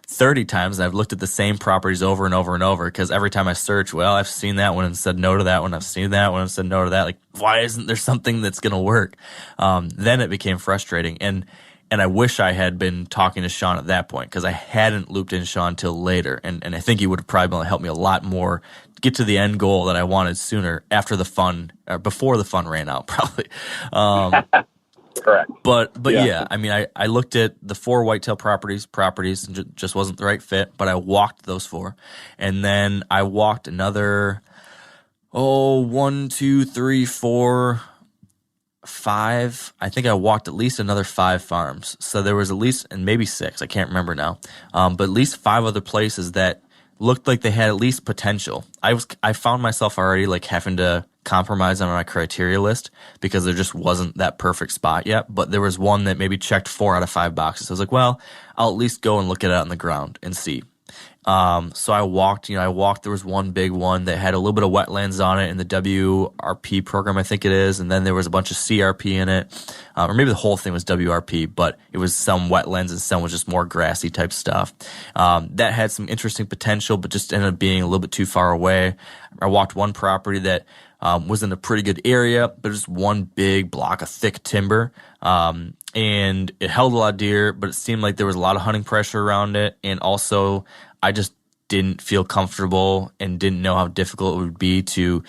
S3: 30 times, and I've looked at the same properties over and over and over, because every time I search, well, I've seen that one and said no to that one. I've seen that one and said no to that. Like, why isn't there something that's going to work? Then it became frustrating. And I wish I had been talking to Shawn at that point, because I hadn't looped in Shawn till later. And I think he would have probably been able to help me a lot more get to the end goal that I wanted sooner, after the fun, or before the fun ran out, probably.
S4: Correct.
S3: But yeah, I mean, I looked at the 4 whitetail properties and just wasn't the right fit, but I walked those 4. And then I walked another, 1, 2, 3, 4, 5. I think I walked at least another 5 farms. So there was at least, and maybe 6, I can't remember now, but at least 5 other places that looked like they had at least potential. I found myself already like having to compromise on my criteria list, because there just wasn't that perfect spot yet. But there was one that maybe checked 4 out of 5 boxes. I was like, well, I'll at least go and look at it on the ground and see. So I walked, there was one big one that had a little bit of wetlands on it in the WRP program, I think it is. And then there was a bunch of CRP in it. Or maybe the whole thing was WRP, but it was some wetlands and some was just more grassy type stuff. That had some interesting potential, but just ended up being a little bit too far away. I walked one property that was in a pretty good area, but just one big block of thick timber. And it held a lot of deer, but it seemed like there was a lot of hunting pressure around it. And also, I just didn't feel comfortable and didn't know how difficult it would be to,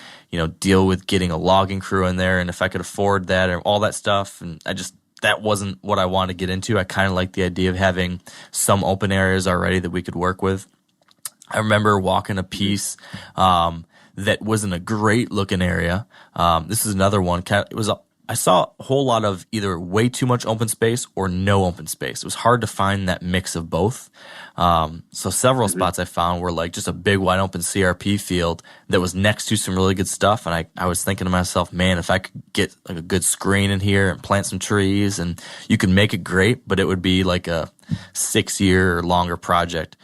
S3: deal with getting a logging crew in there, and if I could afford that or all that stuff. And that wasn't what I wanted to get into. I kind of liked the idea of having some open areas already that we could work with. I remember walking a piece that wasn't a great looking area. This is another one. I saw a whole lot of either way too much open space or no open space. It was hard to find that mix of both. So several spots I found were like just a big wide open CRP field that was next to some really good stuff. And I was thinking to myself, man, if I could get like a good screen in here and plant some trees, and you could make it great, but it would be like a 6-year or longer project.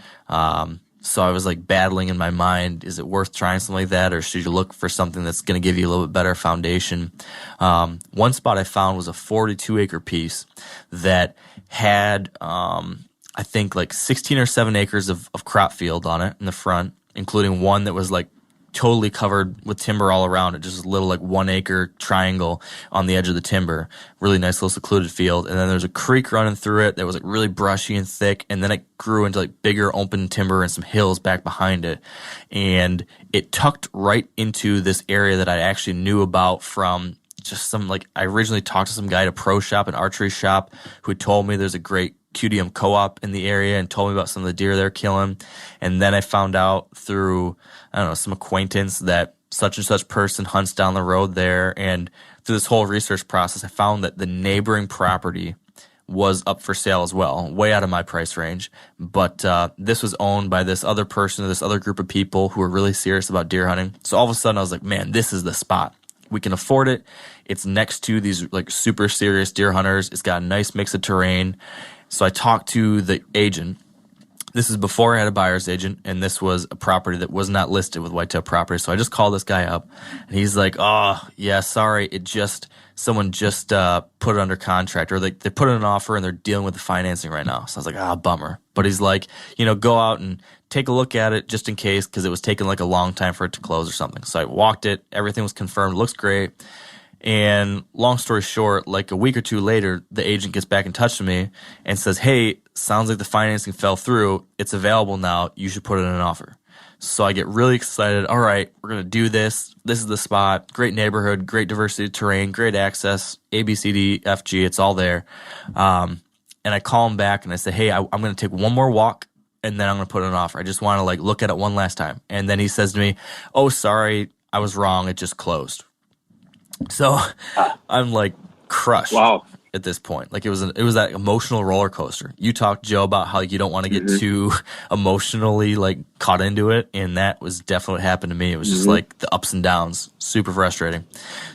S3: So I was like battling in my mind, is it worth trying something like that, or should you look for something that's going to give you a little bit better foundation? One spot I found was a 42-acre piece that had, I think, like 16 or 7 acres of crop field on it in the front, including one that was like totally covered with timber all around it, just a little like 1 acre triangle on the edge of the timber. Really nice little secluded field. And then there's a creek running through it that was like really brushy and thick, and then it grew into like bigger open timber and some hills back behind it. And it tucked right into this area that I actually knew about from just some, like, I originally talked to some guy at a pro shop, an archery shop, who had told me there's a great QDM co-op in the area and told me about some of the deer they're killing. And then I found out through, some acquaintance that such and such person hunts down the road there. And through this whole research process, I found that the neighboring property was up for sale as well, way out of my price range. But this was owned by this other person, this other group of people who were really serious about deer hunting. So all of a sudden I was like, man, this is the spot. We can afford it. It's next to these like super serious deer hunters. It's got a nice mix of terrain. So I talked to the agent. This is before I had a buyer's agent, and this was a property that was not listed with Whitetail Property. So I just called this guy up, and he's like, oh, yeah, sorry, someone just put it under contract, or they put in an offer, and they're dealing with the financing right now. So I was like, bummer. But he's like, go out and take a look at it just in case, because it was taking like a long time for it to close or something. So I walked it. Everything was confirmed. Looks great. And long story short, like a week or two later, the agent gets back in touch with me and says, hey, sounds like the financing fell through. It's available now. You should put in an offer. So I get really excited. All right, we're going to do this. This is the spot. Great neighborhood, great diversity of terrain, great access, A, B, C, D, F, G. It's all there. And I call him back and I say, hey, I'm going to take one more walk and then I'm going to put in an offer. I just want to like look at it one last time. And then he says to me, oh, sorry, I was wrong. It just closed. So I'm like crushed.
S5: Wow.
S3: At this point. Like it was that emotional roller coaster. You talked, Joe, about how you don't want to get too emotionally like caught into it, and that was definitely what happened to me. It was just like the ups and downs, super frustrating.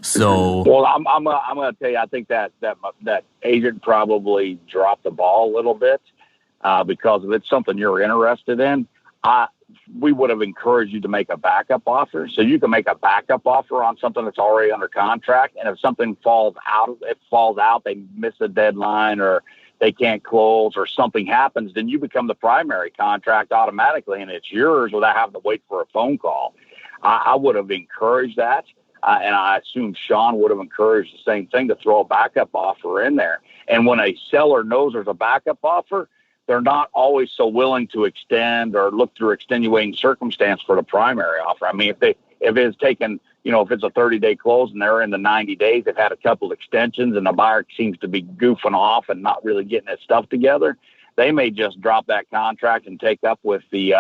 S3: So
S4: well, I'm gonna tell you, I think that agent probably dropped the ball a little bit because if it's something you're interested in, we would have encouraged you to make a backup offer. So you can make a backup offer on something that's already under contract. And if something falls out, they miss a deadline or they can't close or something happens, then you become the primary contract automatically and it's yours without having to wait for a phone call. I would have encouraged that. And I assume Shawn would have encouraged the same thing, to throw a backup offer in there. And when a seller knows there's a backup offer, they're not always so willing to extend or look through extenuating circumstance for the primary offer. I mean, if it's taken, if it's a 30-day close and they're in the 90 days, they've had a couple extensions and the buyer seems to be goofing off and not really getting his stuff together, they may just drop that contract and take up with the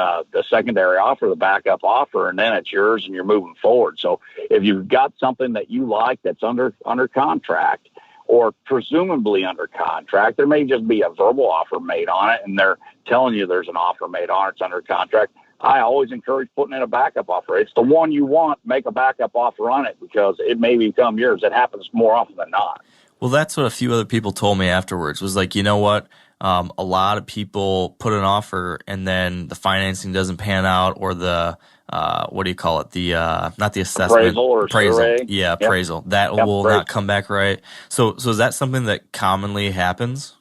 S4: secondary offer, the backup offer, and then it's yours and you're moving forward. So if you've got something that you like that's under contract, or presumably under contract, there may just be a verbal offer made on it, and they're telling you there's an offer made on it, it's under contract. I always encourage putting in a backup offer. It's the one you want, make a backup offer on it because it may become yours. It happens more often than not.
S3: Well, that's what a few other people told me afterwards, was like, you know what? A lot of people put an offer and then the financing doesn't pan out, or the what do you call it? The not the assessment,
S4: appraisal.
S3: Yeah, appraisal. That will not come back right. So is that something that commonly happens?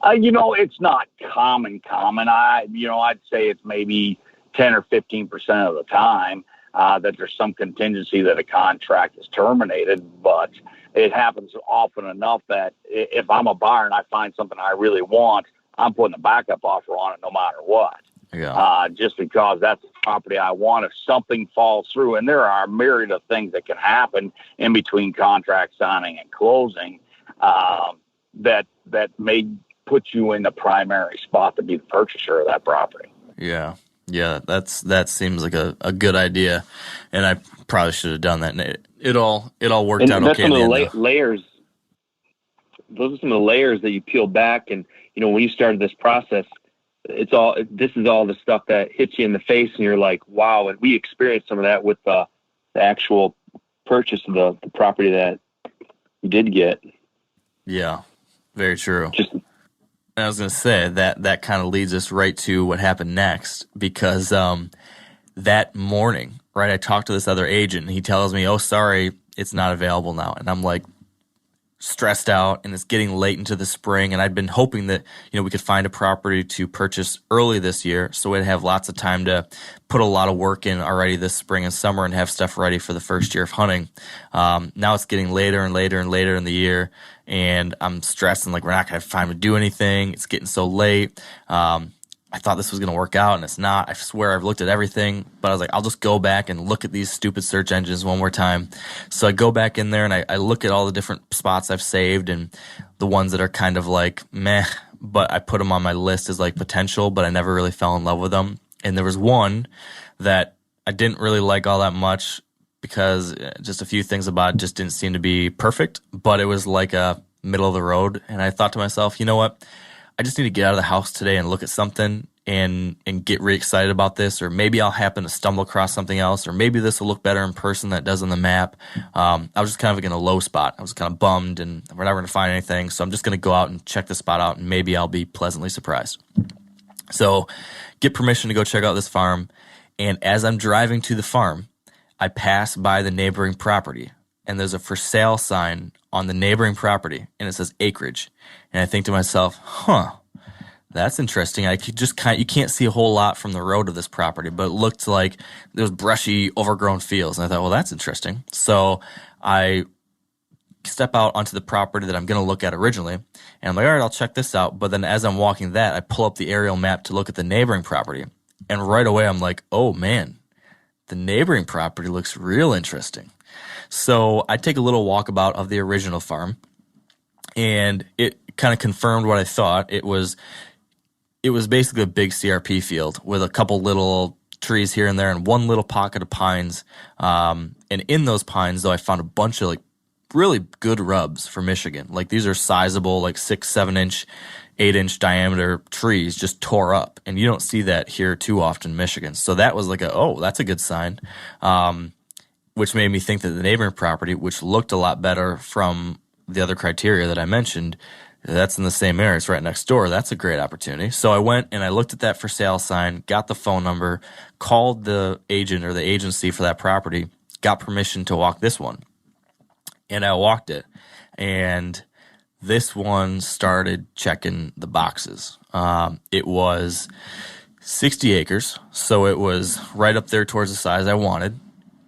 S4: It's not common. I'd say it's maybe 10 or 15% of the time that there's some contingency that a contract is terminated, but it happens often enough that if I'm a buyer and I find something I really want, I'm putting a backup offer on it no matter what. Yeah. Just because that's the property I want. If something falls through, and there are a myriad of things that can happen in between contract signing and closing, that may put you in the primary spot to be the purchaser of that property.
S3: Yeah. Yeah, that seems like a good idea, and I probably should have done that. And it all worked out okay.
S5: Some of the layers. Those are some of the layers that you peel back, and when you started this process, this is all the stuff that hits you in the face, and you're like, wow. And we experienced some of that with the actual purchase of the property that you did get. Yeah,
S3: very true. I was going to say that kind of leads us right to what happened next, because that morning, right, I talked to this other agent, and he tells me, oh, sorry, it's not available now. And I'm like stressed out, and it's getting late into the spring, and I'd been hoping that we could find a property to purchase early this year, so we'd have lots of time to put a lot of work in already this spring and summer and have stuff ready for the first year of hunting. Now it's getting later and later and later in the year, and I'm stressed and like we're not going to have time to do anything. It's getting so late. I thought this was going to work out, and it's not. I swear I've looked at everything, but I was like, I'll just go back and look at these stupid search engines one more time. So I go back in there, and I look at all the different spots I've saved and the ones that are kind of like meh, but I put them on my list as like potential, but I never really fell in love with them. And there was one that I didn't really like all that much because just a few things about it just didn't seem to be perfect, but it was like a middle of the road. And I thought to myself, you know what? I just need to get out of the house today and look at something and get really excited about this, or maybe I'll happen to stumble across something else, or maybe this will look better in person than it does on the map. I was just kind of in a low spot. I was kind of bummed, and we're never going to find anything, so I'm just going to go out and check this spot out, and maybe I'll be pleasantly surprised. So get permission to go check out this farm, and as I'm driving to the farm, I pass by the neighboring property, and there's a for sale sign on the neighboring property, and it says acreage. And I think to myself, That's interesting. I could just you can't see a whole lot from the road of this property, but it looked like there was brushy, overgrown fields. And I thought, well, that's interesting. So I step out onto the property that I'm going to look at originally, and I'm like, all right, I'll check this out. But then as I'm walking that, I pull up the aerial map to look at the neighboring property. And right away, I'm like, oh, man, the neighboring property looks real interesting. So I take a little walkabout of the original farm, and it kind of confirmed what I thought. It was basically a big CRP field with a couple little trees here and there and one little pocket of pines. And in those pines, though, I found a bunch of like really good rubs for Michigan. Like these are sizable, like 6, 7 inch, 8-inch diameter trees just tore up. And you don't see that here too often in Michigan. So that was like that's a good sign. Which made me think that the neighboring property, which looked a lot better from the other criteria that I mentioned, that's in the same area. It's right next door. That's a great opportunity. So I went and I looked at that for sale sign, got the phone number, called the agent or the agency for that property, got permission to walk this one. And I walked it. And this one started checking the boxes. It was 60 acres, so it was right up there towards the size I wanted.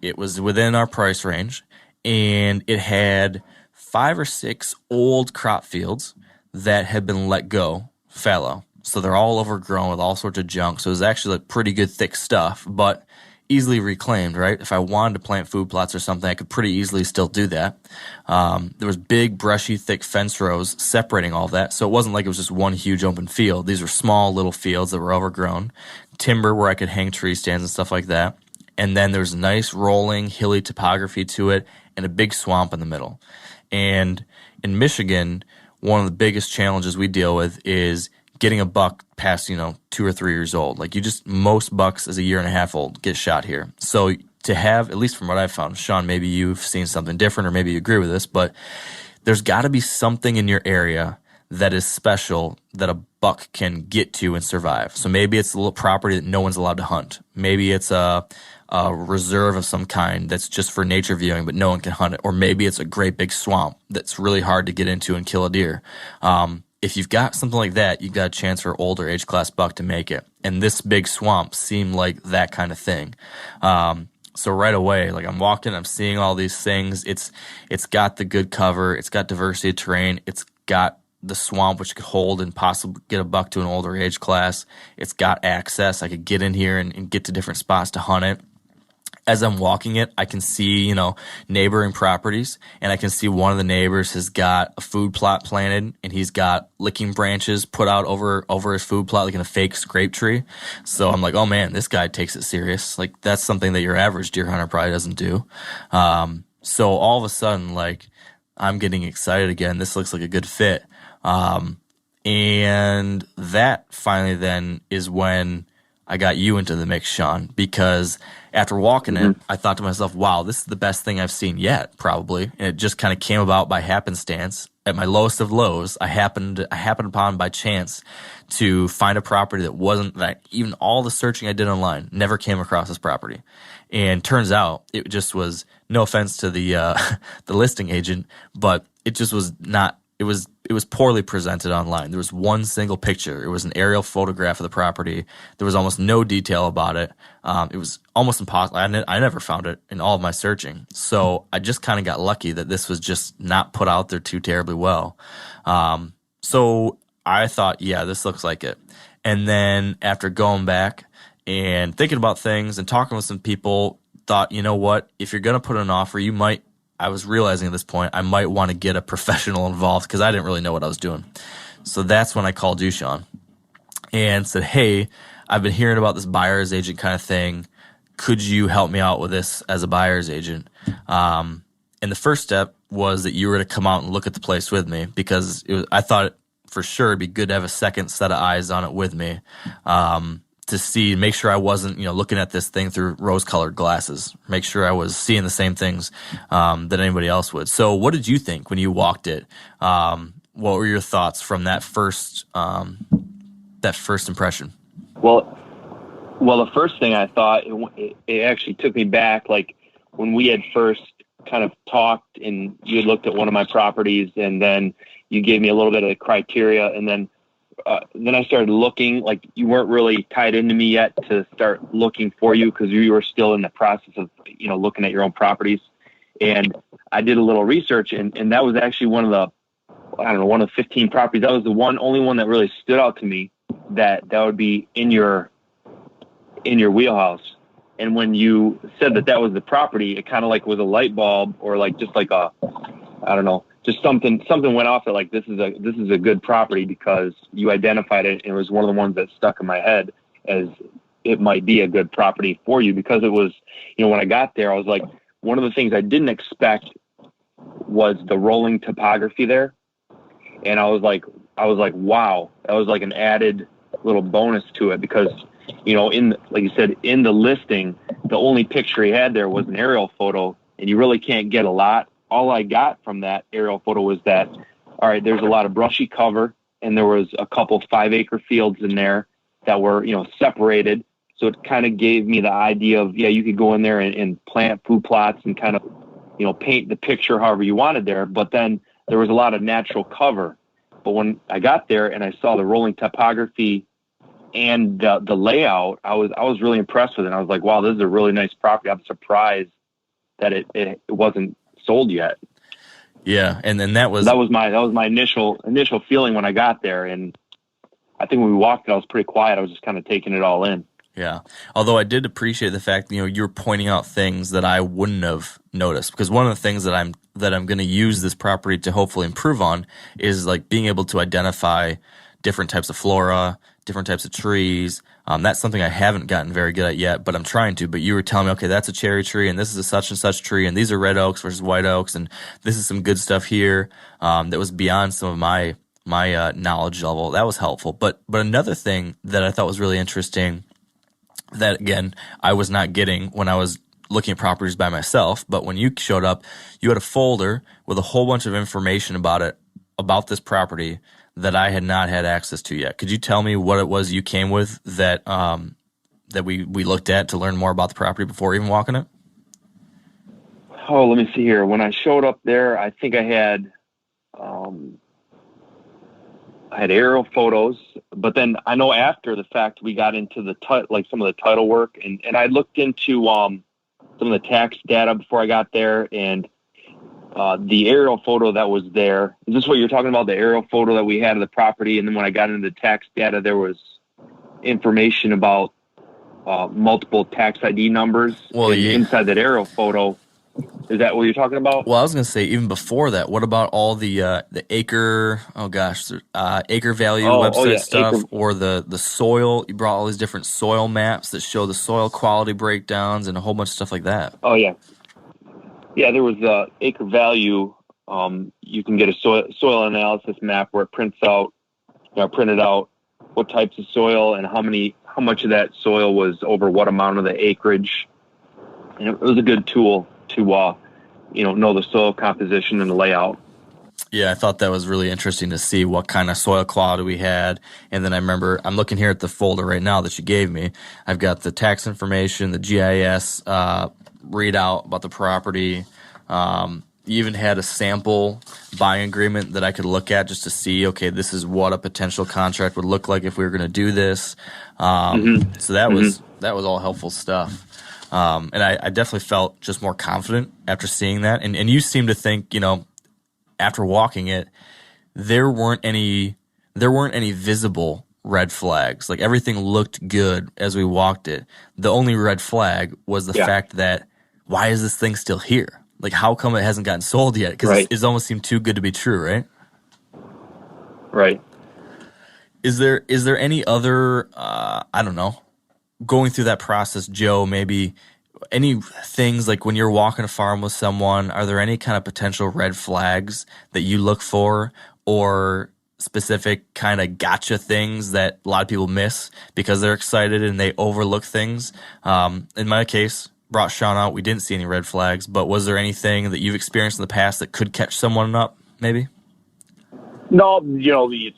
S3: It was within our price range, and it had 5 or 6 old crop fields that had been let go, fallow. So they're all overgrown with all sorts of junk. So it was actually like pretty good thick stuff, but easily reclaimed, right? If I wanted to plant food plots or something, I could pretty easily still do that. There was big, brushy, thick fence rows separating all that. So it wasn't like it was just one huge open field. These were small little fields that were overgrown. Timber where I could hang tree stands and stuff like that. And then there's nice rolling, hilly topography to it and a big swamp in the middle. And in Michigan, one of the biggest challenges we deal with is getting a buck past, 2 or 3 years old. Like most bucks as a year and a half old get shot here. So to have, at least from what I've found, Shawn, maybe you've seen something different or maybe you agree with this, but there's got to be something in your area that is special that a buck can get to and survive. So maybe it's a little property that no one's allowed to hunt. Maybe it's a reserve of some kind that's just for nature viewing, but no one can hunt it. Or maybe it's a great big swamp that's really hard to get into and kill a deer. If you've got something like that, you've got a chance for older age class buck to make it. And this big swamp seemed like that kind of thing. So right away, like I'm walking, I'm seeing all these things. It's got the good cover. It's got diversity of terrain. It's got the swamp, which could hold and possibly get a buck to an older age class. It's got access. I could get in here and get to different spots to hunt it. As I'm walking it, I can see, neighboring properties, and I can see one of the neighbors has got a food plot planted, and he's got licking branches put out over his food plot, like in a fake scrape tree. So I'm like, oh man, this guy takes it serious. Like that's something that your average deer hunter probably doesn't do. So all of a sudden, like I'm getting excited again. This looks like a good fit. And that finally then is when I got you into the mix, Shawn, because after walking it, I thought to myself, wow, this is the best thing I've seen yet, probably. And it just kind of came about by happenstance. At my lowest of lows, I happened upon by chance to find a property that wasn't that even all the searching I did online never came across this property. And turns out it just was, no offense to the the listing agent, but it just was not. It was poorly presented online. There was one single picture. It was an aerial photograph of the property. There was almost no detail about it. It was almost impossible. I never found it in all of my searching. So I just kind of got lucky that this was just not put out there too terribly well. So I thought, yeah, this looks like it. And then after going back and thinking about things and talking with some people, thought, you know what, if you're going to put an offer, I was realizing at this point I might want to get a professional involved because I didn't really know what I was doing. So that's when I called you, Shawn, and said, hey, I've been hearing about this buyer's agent kind of thing. Could you help me out with this as a buyer's agent? And the first step was that you were to come out and look at the place with me because I thought for sure it'd be good to have a second set of eyes on it with me. To make sure I wasn't, looking at this thing through rose-colored glasses. Make sure I was seeing the same things that anybody else would. So, what did you think when you walked it? What were your thoughts from that first impression?
S5: Well, the first thing I thought, it actually took me back, like when we had first kind of talked, and you had looked at one of my properties, and then you gave me a little bit of the criteria, and then started looking. Like, you weren't really tied into me yet to start looking for you, because you were still in the process of, looking at your own properties. And I did a little research, and that was actually one of 15 properties. That was the only one that really stood out to me that would be in your wheelhouse. And when you said that was the property, it kind of like was a light bulb, or like just like just something went off that, like, this is a good property, because you identified it, and it was one of the ones that stuck in my head as it might be a good property for you, because it was, when I got there, I was like, one of the things I didn't expect was the rolling topography there. And I was like, wow, that was like an added little bonus to it, because, like you said, in the listing, the only picture he had there was an aerial photo, and you really can't get a lot. All I got from that aerial photo was that, all right, there's a lot of brushy cover, and there was a couple 5-acre fields in there that were, separated. So it kind of gave me the idea of, you could go in there and plant food plots and kind of, paint the picture however you wanted there. But then there was a lot of natural cover. But when I got there and I saw the rolling topography and the layout, I was really impressed with it. I was like, wow, this is a really nice property. I'm surprised that it wasn't sold yet.
S3: Yeah, and then that was
S5: my initial feeling when I got there. And I think when we walked it, I was pretty quiet. I was just kind of taking it all in.
S3: Yeah. Although I did appreciate the fact, you were pointing out things that I wouldn't have noticed, because one of the things that I'm going to use this property to hopefully improve on is like being able to identify different types of flora, different types of trees. That's something I haven't gotten very good at yet, but I'm trying to. But you were telling me, okay, that's a cherry tree, and this is a such and such tree, and these are red oaks versus white oaks, and this is some good stuff here that was beyond some of my knowledge level. That was helpful. But another thing that I thought was really interesting, that, again, I was not getting when I was looking at properties by myself, but when you showed up, you had a folder with a whole bunch of information about this property that I had not had access to yet. Could you tell me what it was you came with that we looked at to learn more about the property before even walking it?
S5: Oh, let me see here. When I showed up there, I think I had aerial photos, but then I know after the fact we got into some of the title work, and I looked into some of the tax data before I got there, and the aerial photo that was there. Is this what you're talking about? The aerial photo that we had of the property, and then when I got into the tax data, there was information about multiple tax ID numbers inside that aerial photo. Is that what you're talking about?
S3: Well, I was going to say, even before that, what about all the acre, acre value website stuff, or the soil? You brought all these different soil maps that show the soil quality breakdowns and a whole bunch of stuff like that.
S5: Oh, yeah. Yeah, there was acre value. You can get a soil analysis map where it printed out what types of soil and how much of that soil was over what amount of the acreage. And it was a good tool to know the soil composition and the layout.
S3: Yeah, I thought that was really interesting to see what kind of soil quality we had. And then I remember, I'm looking here at the folder right now that you gave me. I've got the tax information, the GIS readout about the property. You even had a sample buying agreement that I could look at just to see, okay, this is what a potential contract would look like if we were going to do this. So that was all helpful stuff. And I definitely felt just more confident after seeing that. And you seem to think, after walking it, there weren't any visible red flags. Like, everything looked good as we walked it. The only red flag was the fact that, why is this thing still here? Like, how come it hasn't gotten sold yet? Because it almost seemed too good to be true, right?
S5: Right.
S3: Is there any other, going through that process, Joe, maybe any things like when you're walking a farm with someone, are there any kind of potential red flags that you look for, or specific kind of gotcha things that a lot of people miss because they're excited and they overlook things? In my case, brought Shawn out, we didn't see any red flags, but was there anything that you've experienced in the past that could catch someone up, maybe?
S4: No,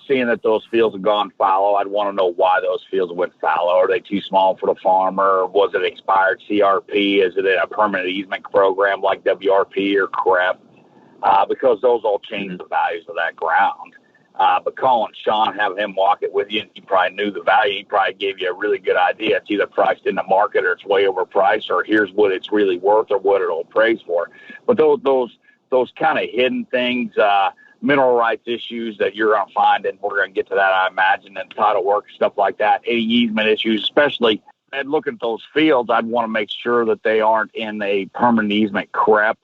S4: seeing that those fields have gone fallow, I'd want to know why those fields went fallow. Are they too small for the farmer? Was it expired CRP? Is it a permanent easement program like WRP or CREP? Because those all change the values of that ground. But calling Shawn, having him walk it with you, and he probably knew the value. He probably gave you a really good idea. It's either priced in the market or it's way overpriced, or here's what it's really worth or what it'll appraise for. But those kind of hidden things, mineral rights issues that you're going to find, and we're going to get to that, I imagine, and title work, stuff like that, any easement issues, especially. I'd look at those fields. I'd want to make sure that they aren't in a permanent easement CREP,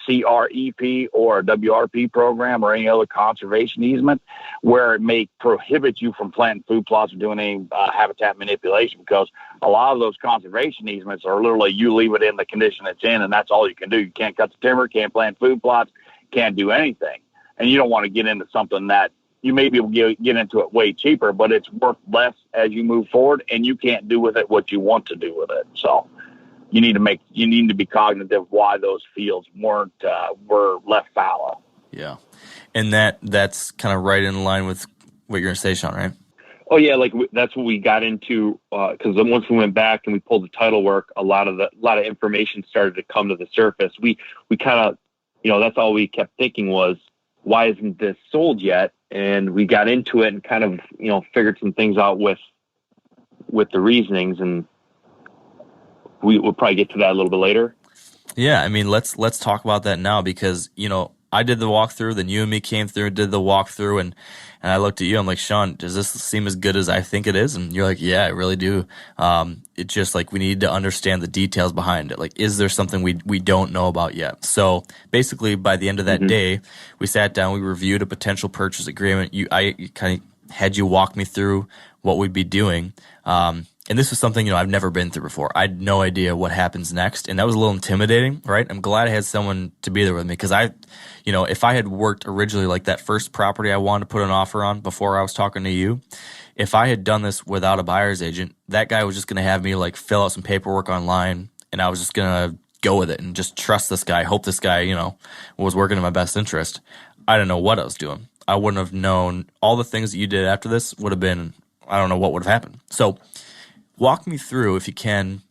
S4: CREP, or a WRP program or any other conservation easement where it may prohibit you from planting food plots or doing any habitat manipulation, because a lot of those conservation easements are literally you leave it in the condition it's in, and that's all you can do. You can't cut the timber, can't plant food plots, can't do anything. And you don't want to get into something that you may be able to get into it way cheaper, but it's worth less as you move forward, and you can't do with it what you want to do with it. So you need to be cognitive why those fields were left fallow.
S3: Yeah. And that's kind of right in line with what you're going to say, Shawn, right?
S5: Oh yeah. That's what we got into. Cause once we went back and we pulled the title work, a lot of information started to come to the surface. We kind of, that's all we kept thinking was, why isn't this sold yet? And we got into it and kind of, figured some things out with the reasonings, and we'll probably get to that a little bit later.
S3: Yeah. I mean, let's talk about that now, because, I did the walkthrough, then you and me came through and did the walkthrough, and I looked at you, I'm like, Shawn, does this seem as good as I think it is? And you're like, yeah, I really do. It's just like, we need to understand the details behind it. Like, is there something we don't know about yet? So basically by the end of that day, we sat down, we reviewed a potential purchase agreement. I kind of had you walk me through what we'd be doing. And this was something, I've never been through before. I had no idea what happens next. And that was a little intimidating, right? I'm glad I had someone to be there with me, because if I had worked originally like that first property I wanted to put an offer on before I was talking to you, if I had done this without a buyer's agent, that guy was just going to have me like fill out some paperwork online, and I was just going to go with it and just trust this guy, hope this guy, was working in my best interest. I didn't know what I was doing. I wouldn't have known all the things that you did after this would have been, I don't know what would have happened. So walk me through, if you can,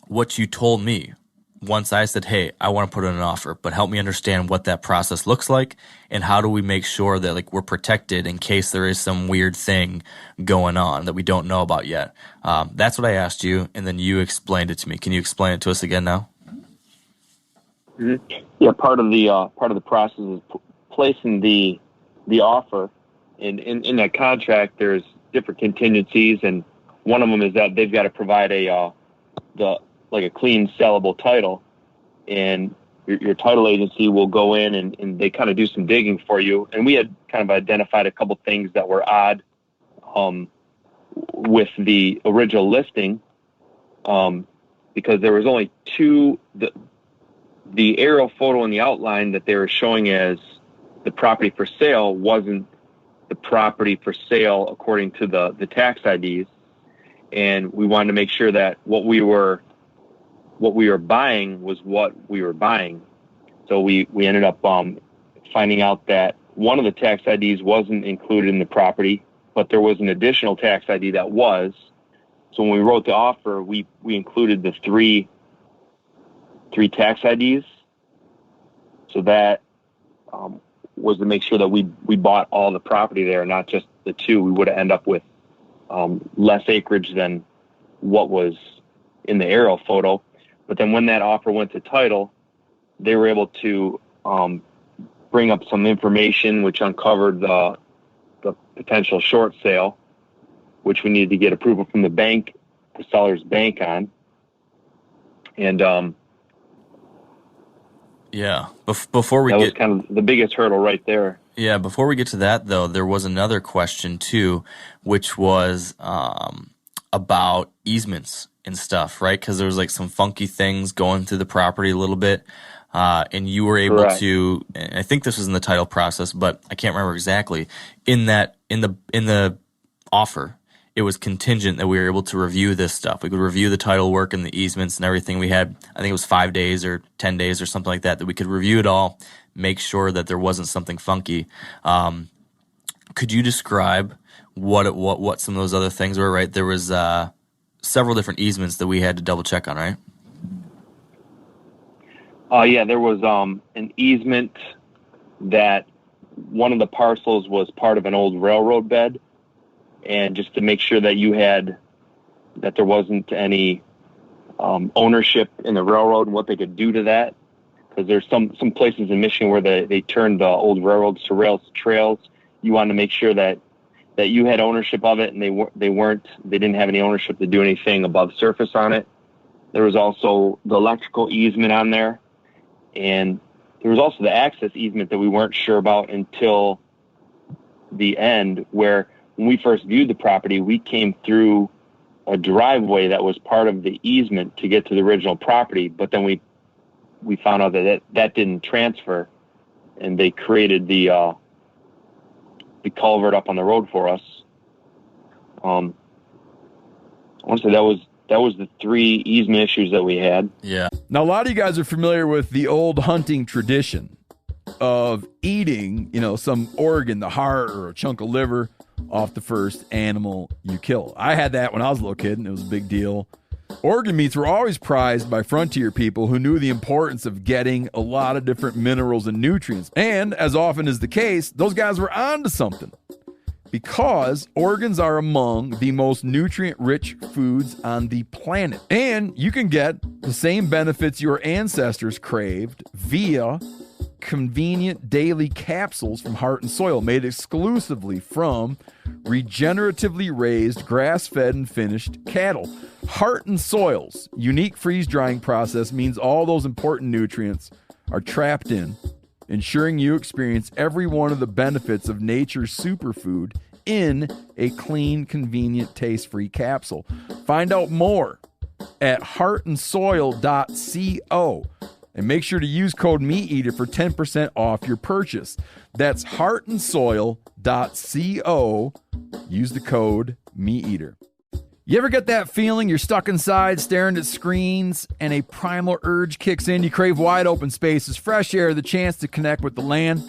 S3: what you told me once I said, hey, I want to put in an offer, but help me understand what that process looks like, and how do we make sure that like we're protected in case there is some weird thing going on that we don't know about yet. That's what I asked you, and then you explained it to me. Can you explain it to us again now?
S5: Mm-hmm. Yeah, part of the process is placing the offer. In that contract, there's different contingencies, and one of them is that they've got to provide a clean sellable title, and your title agency will go in and they kind of do some digging for you. And we had kind of identified a couple things that were odd with the original listing, because there was only the aerial photo in the outline that they were showing as the property for sale wasn't the property for sale according to the tax IDs. And we wanted to make sure that what we were buying was what we were buying. So we ended up finding out that one of the tax IDs wasn't included in the property, but there was an additional tax ID that was. So when we wrote the offer, we included the three tax IDs. So that was to make sure that we bought all the property there, not just the two. We would have ended up with less acreage than what was in the aerial photo. But then when that offer went to title, they were able to bring up some information which uncovered the potential short sale, which we needed to get approval from the bank, the seller's bank on. And
S3: yeah, before we
S5: that was kind of the biggest hurdle right there.
S3: Yeah, before we get to that, though, there was another question, too, which was about easements and stuff, right? Because there was like some funky things going through the property a little bit, and you were able to, and I think this was in the title process, but I can't remember exactly, in the offer, it was contingent that we were able to review this stuff. We could review the title work and the easements and everything. We had, I think it was 5 days or 10 days or something like that we could review it all, make sure that there wasn't something funky. Could you describe what some of those other things were, right? There was several different easements that we had to double check on, right?
S5: Yeah, there was an easement that one of the parcels was part of an old railroad bed, and just to make sure that that there wasn't any ownership in the railroad and what they could do to that. Because there's some places in Michigan where they turned the old railroads to trails. You want to make sure that you had ownership of it, and they didn't have any ownership to do anything above surface on it. There was also the electrical easement on there, and there was also the access easement that we weren't sure about until the end, where when we first viewed the property, we came through a driveway that was part of the easement to get to the original property, but then we found out that didn't transfer, and they created the culvert up on the road for us. I want to say that was the 3 easement issues that we had.
S3: Yeah.
S1: Now, a lot of you guys are familiar with the old hunting tradition of eating, some organ, the heart or a chunk of liver off the first animal you kill. I had that when I was a little kid, and it was a big deal. Organ meats were always prized by frontier people who knew the importance of getting a lot of different minerals and nutrients. And as often is the case, those guys were onto something, because organs are among the most nutrient-rich foods on the planet. And you can get the same benefits your ancestors craved via convenient daily capsules from Heart and Soil, made exclusively from regeneratively raised, grass-fed, and finished cattle. Heart and Soil's unique freeze-drying process means all those important nutrients are trapped in, ensuring you experience every one of the benefits of nature's superfood in a clean, convenient, taste-free capsule. Find out more at heartandsoil.co. And make sure to use code MeatEater for 10% off your purchase. That's heartandsoil.co. Use the code MeatEater. You ever get that feeling you're stuck inside staring at screens and a primal urge kicks in? You crave wide open spaces, fresh air, the chance to connect with the land?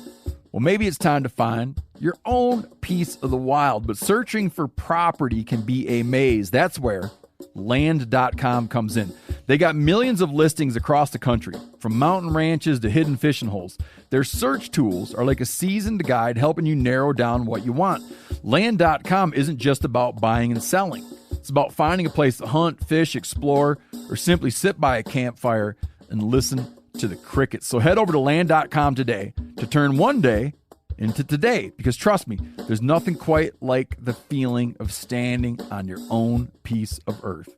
S1: Well, maybe it's time to find your own piece of the wild, but searching for property can be a maze. That's where Land.com comes in. They got millions of listings across the country, from mountain ranches to hidden fishing holes. Their search tools are like a seasoned guide helping you narrow down what you want. Land.com isn't just about buying and selling. It's about finding a place to hunt, fish, explore, or simply sit by a campfire and listen to the crickets. So head over to Land.com today to turn one day into today, because trust me, there's nothing quite like the feeling of standing on your own piece of earth.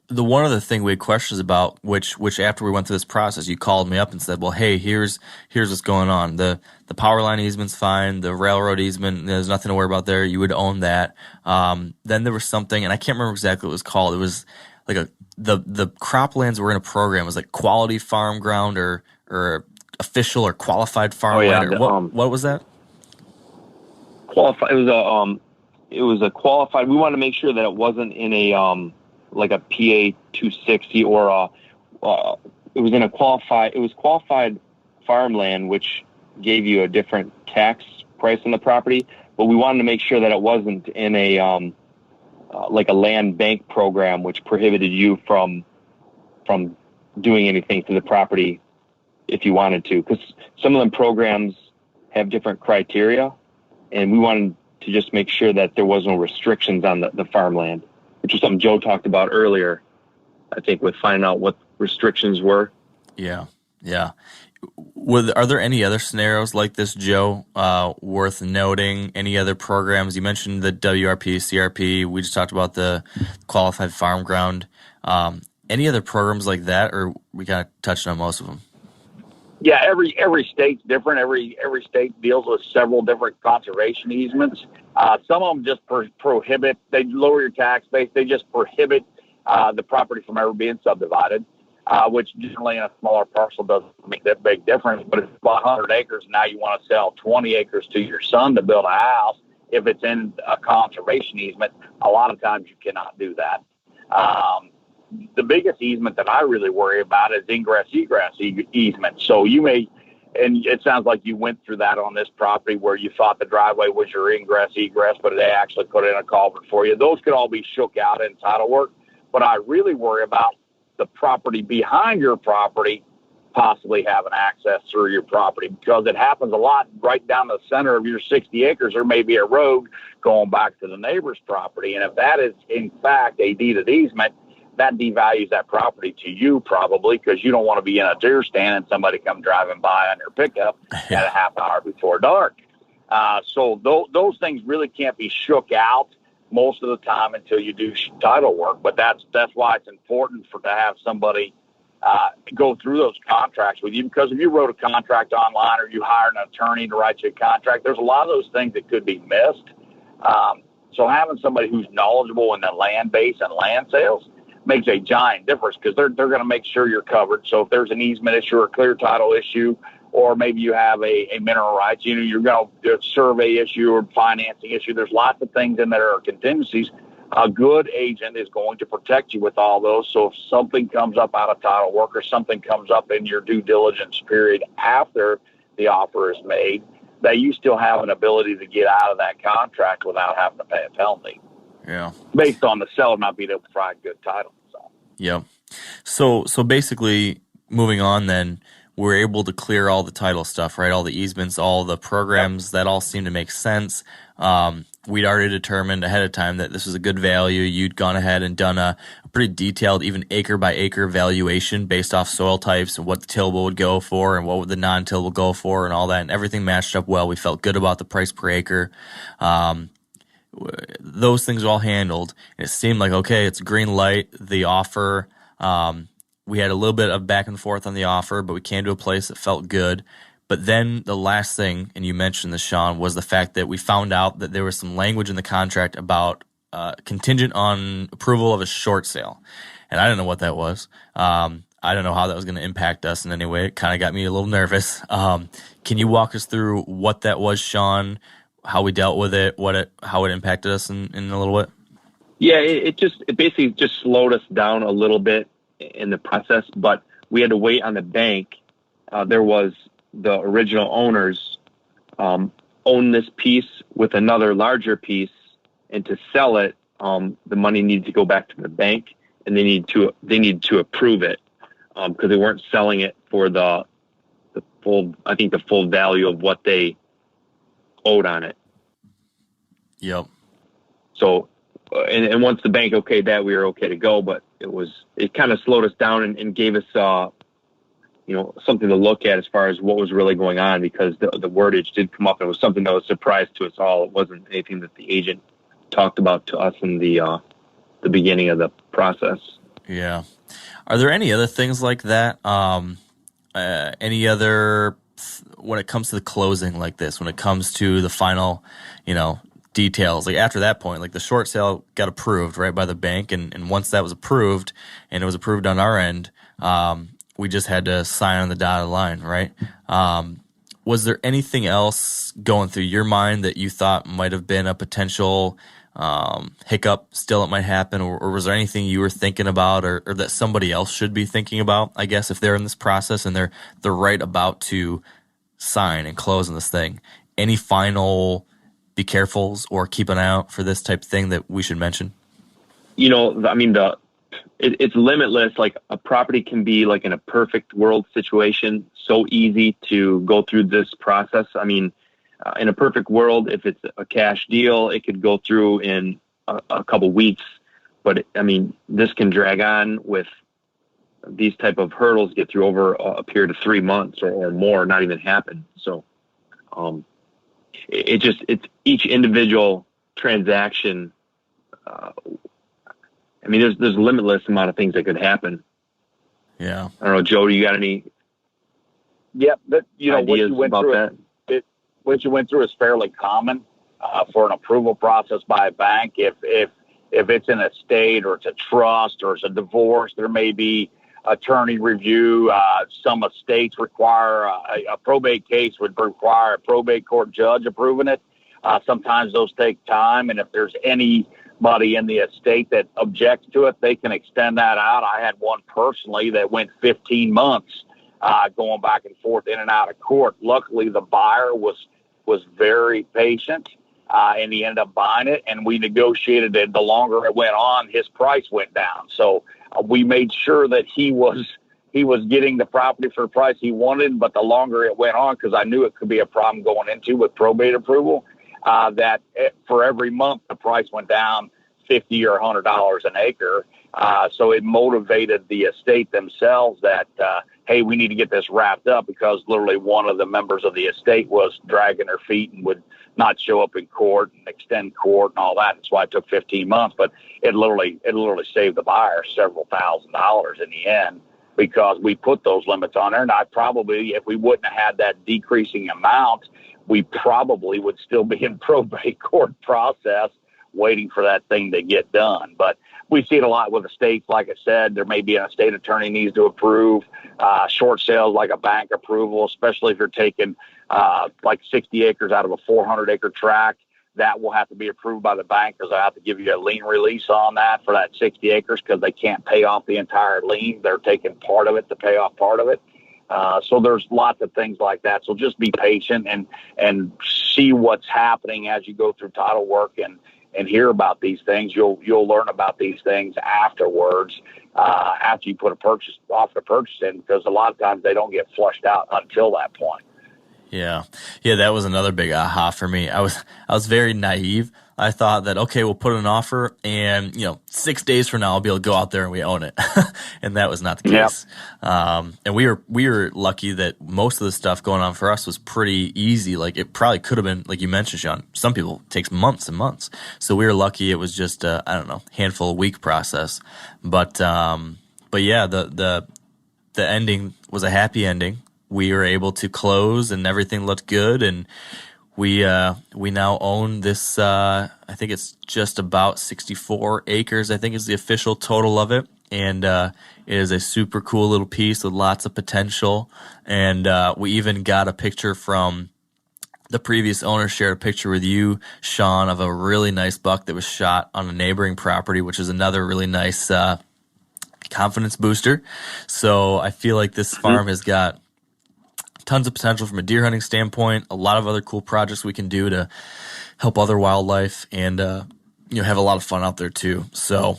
S3: The one other thing we had questions about, which after we went through this process, you called me up and said, well, hey, here's what's going on. The power line easement's fine. The railroad easement, there's nothing to worry about there. You would own that. Then there was something, and I can't remember exactly what it was called. It was like the croplands were in a program. It was like quality farm ground or official or qualified farmland. What was that?
S5: Qualified. It was a qualified. We wanted to make sure that it wasn't in a like a PA 260 or it was in a qualified. It was qualified farmland, which gave you a different tax price on the property. But we wanted to make sure that it wasn't in a like a land bank program, which prohibited you from doing anything to the property if you wanted to, because some of them programs have different criteria, and we wanted to just make sure that there was no restrictions on the farmland, which is something Joe talked about earlier, I think, with finding out what restrictions were.
S3: Yeah. Are there any other scenarios like this, Joe, worth noting? Any other programs? You mentioned the WRP, CRP. We just talked about the qualified farm ground. Any other programs like that, or we kind of touched on most of them?
S4: Yeah, every state's different. Every state deals with several different conservation easements. Some of them just prohibit. They lower your tax base. They just prohibit the property from ever being subdivided, which generally in a smaller parcel doesn't make that big difference. But if it's about 100 acres, now you want to sell 20 acres to your son to build a house. If it's in a conservation easement, a lot of times you cannot do that. The biggest easement that I really worry about is ingress-egress easement. So you may, and it sounds like you went through that on this property where you thought the driveway was your ingress-egress, but they actually put in a culvert for you. Those could all be shook out in title work. But I really worry about the property behind your property possibly having access through your property, because it happens a lot right down the center of your 60 acres. There may be a road going back to the neighbor's property. And if that is in fact a deed of easement, that devalues that property to you probably, because you don't want to be in a deer stand and somebody come driving by on your pickup at a half hour before dark. So those things really can't be shook out most of the time until you do title work. But that's why it's important to have somebody go through those contracts with you, because if you wrote a contract online or you hired an attorney to write you a contract, there's a lot of those things that could be missed. So having somebody who's knowledgeable in the land base and land sales makes a giant difference, because they're going to make sure you're covered. So if there's an easement issue or a clear title issue, or maybe you have a mineral rights, you're going to do a survey issue or financing issue. There's lots of things in there are contingencies. A good agent is going to protect you with all those. So if something comes up out of title work or something comes up in your due diligence period after the offer is made, that you still have an ability to get out of that contract without having to pay a penalty.
S3: Yeah.
S4: Based on the seller not being able to provide good title. So.
S3: Yeah. So basically, moving on then, we're able to clear all the title stuff, right? All the easements, all the programs, that all seem to make sense. We'd already determined ahead of time that this was a good value. You'd gone ahead and done a pretty detailed, even acre by acre valuation based off soil types and what the tillable would go for and what would the non-tillable go for and all that. And everything matched up well. We felt good about the price per acre. Those things were all handled. And it seemed like, okay, it's green light, the offer. We had a little bit of back and forth on the offer, but we came to a place that felt good. But then the last thing, and you mentioned this, Shawn, was the fact that we found out that there was some language in the contract about contingent on approval of a short sale. And I didn't know what that was. I don't know how that was going to impact us in any way. It kind of got me a little nervous. Can you walk us through what that was, Shawn, how we dealt with it, how it impacted us in a little bit?
S5: Yeah, it basically just slowed us down a little bit in the process, but we had to wait on the bank. There was the original owners own this piece with another larger piece, and to sell it, the money needed to go back to the bank, and they need to approve it because they weren't selling it for the full value of what they owed on it.
S3: Yep.
S5: So, and once the bank okayed that, we were okay to go, but it kind of slowed us down and gave us, something to look at as far as what was really going on, because the wordage did come up. And it was something that was a surprise to us all. It wasn't anything that the agent talked about to us in the beginning of the process.
S3: Yeah. Are there any other things like that? Any other, when it comes to the closing like this, when it comes to the final, details, like after that point, like the short sale got approved right by the bank, and once that was approved and it was approved on our end, we just had to sign on the dotted line, right? Was there anything else going through your mind that you thought might have been a potential hiccup still it might happen, or was there anything you were thinking about or that somebody else should be thinking about, I guess, if they're in this process and they're right about to sign and close on this thing? Any final be carefuls or keep an eye out for this type of thing that we should mention?
S5: It's limitless. Like a property can be like in a perfect world situation, so easy to go through this process. I mean, in a perfect world, if it's a cash deal, it could go through in a couple weeks. But this can drag on with these type of hurdles, get through over a period of 3 months or more, not even happen. So, it's each individual transaction. There's a limitless amount of things that could happen.
S3: Yeah.
S5: I don't know, Joe, do you got any?
S4: Yep. What
S5: you went through
S4: what you went through is fairly common for an approval process by a bank. If it's an estate or it's a trust or it's a divorce, there may be attorney review. Some estates require a probate case would require a probate court judge approving it. Sometimes those take time, and if there's anybody in the estate that objects to it, they can extend that out. I had one personally that went 15 months going back and forth in and out of court. Luckily, the buyer was very patient, and he ended up buying it, and we negotiated it. The longer it went on, his price went down. So we made sure that he was he was getting the property for the price he wanted, but the longer it went on, because I knew it could be a problem going into with probate approval, for every month the price went down $50 or $100 an acre. So it motivated the estate themselves that, hey, we need to get this wrapped up, because literally one of the members of the estate was dragging their feet and would not show up in court and extend court and all that. That's why it took 15 months. But it literally saved the buyer several $1,000s in the end, because we put those limits on there. And I probably, if we wouldn't have had that decreasing amount, we probably would still be in probate court process waiting for that thing to get done. But we see it a lot with estates. Like I said, there may be an estate attorney needs to approve short sales, like a bank approval, especially if you're taking like 60 acres out of a 400-acre tract. That will have to be approved by the bank, because I have to give you a lien release on that for that 60 acres, because they can't pay off the entire lien. They're taking part of it to pay off part of it. So there's lots of things like that. So just be patient and see what's happening as you go through title work and hear about these things. You'll learn about these things afterwards, after you put a offer to purchase in, because a lot of times they don't get flushed out until that point.
S3: Yeah, that was another big aha for me. I was very naive. I thought that, okay, we'll put an offer, and 6 days from now I'll be able to go out there and we own it, and that was not the case. Yep. And we were lucky that most of the stuff going on for us was pretty easy. Like, it probably could have been, like you mentioned, Shawn. Some people it takes months and months. So we were lucky. It was just handful of week process. But yeah, the ending was a happy ending. We were able to close, and everything looked good, and we now own this. I think it's just about 64 acres. I think is the official total of it, and it is a super cool little piece with lots of potential. And we even got a picture from the previous owner, shared a picture with you, Shawn, of a really nice buck that was shot on a neighboring property, which is another really nice confidence booster. So I feel like this farm has got tons of potential from a deer hunting standpoint, a lot of other cool projects we can do to help other wildlife, and have a lot of fun out there too. So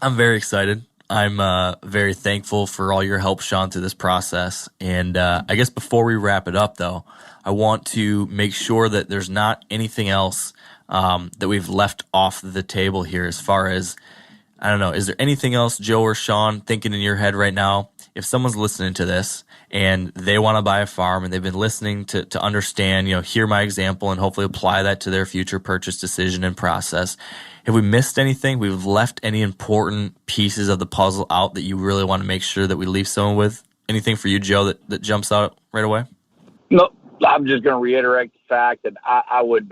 S3: I'm very excited. I'm very thankful for all your help, Shawn, through this process. And I guess before we wrap it up, though, I want to make sure that there's not anything else that we've left off the table here as far as, I don't know, is there anything else, Joe or Shawn, thinking in your head right now? If someone's listening to this and they want to buy a farm and they've been listening to understand, hear my example and hopefully apply that to their future purchase decision and process, have we missed anything? We've left any important pieces of the puzzle out that you really want to make sure that we leave someone with? Anything for you, Joe, that jumps out right away?
S4: No, I'm just going to reiterate the fact that I would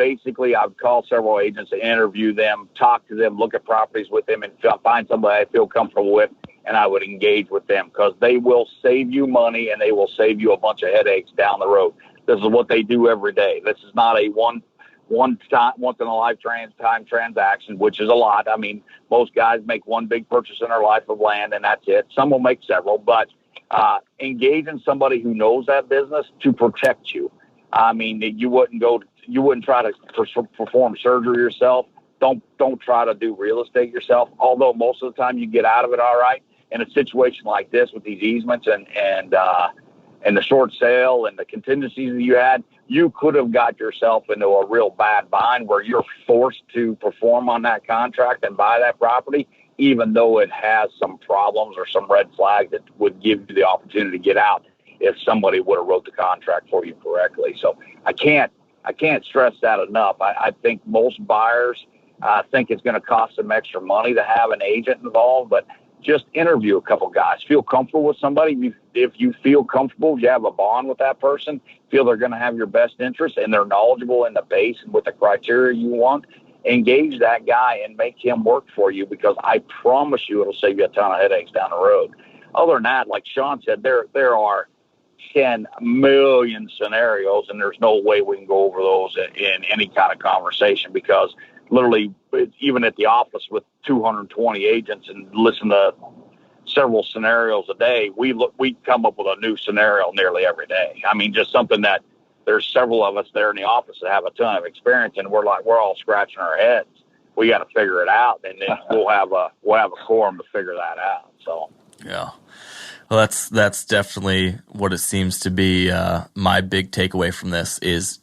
S4: call several agents and interview them, talk to them, look at properties with them, and find somebody I feel comfortable with, and I would engage with them, because they will save you money and they will save you a bunch of headaches down the road. This is what they do every day. This is not a once in a lifetime transaction, which is a lot. I mean, most guys make one big purchase in their life of land, and that's it. Some will make several, but engage in somebody who knows that business to protect you. I mean, you wouldn't try to perform surgery yourself. Don't try to do real estate yourself. Although most of the time you get out of it all right. In a situation like this with these easements and the short sale and the contingencies that you had, you could have got yourself into a real bad bind where you're forced to perform on that contract and buy that property, even though it has some problems or some red flags that would give you the opportunity to get out if somebody would have wrote the contract for you correctly. So I can't stress that enough. I think most buyers think it's going to cost them extra money to have an agent involved, but just interview a couple guys. Feel comfortable with somebody. If you feel comfortable, you have a bond with that person, feel they're going to have your best interest and they're knowledgeable in the base and with the criteria you want, engage that guy and make him work for you, because I promise you it'll save you a ton of headaches down the road. Other than that, like Shawn said, there are 10 million scenarios, and there's no way we can go over those in any kind of conversation, because literally, even at the office with 220 agents and listen to several scenarios a day, we come up with a new scenario nearly every day. I mean, just something that there's several of us there in the office that have a ton of experience, and we're all scratching our heads. We got to figure it out, and then we'll have a quorum to figure that out. So
S3: yeah. Well, that's definitely what it seems to be. My big takeaway from this is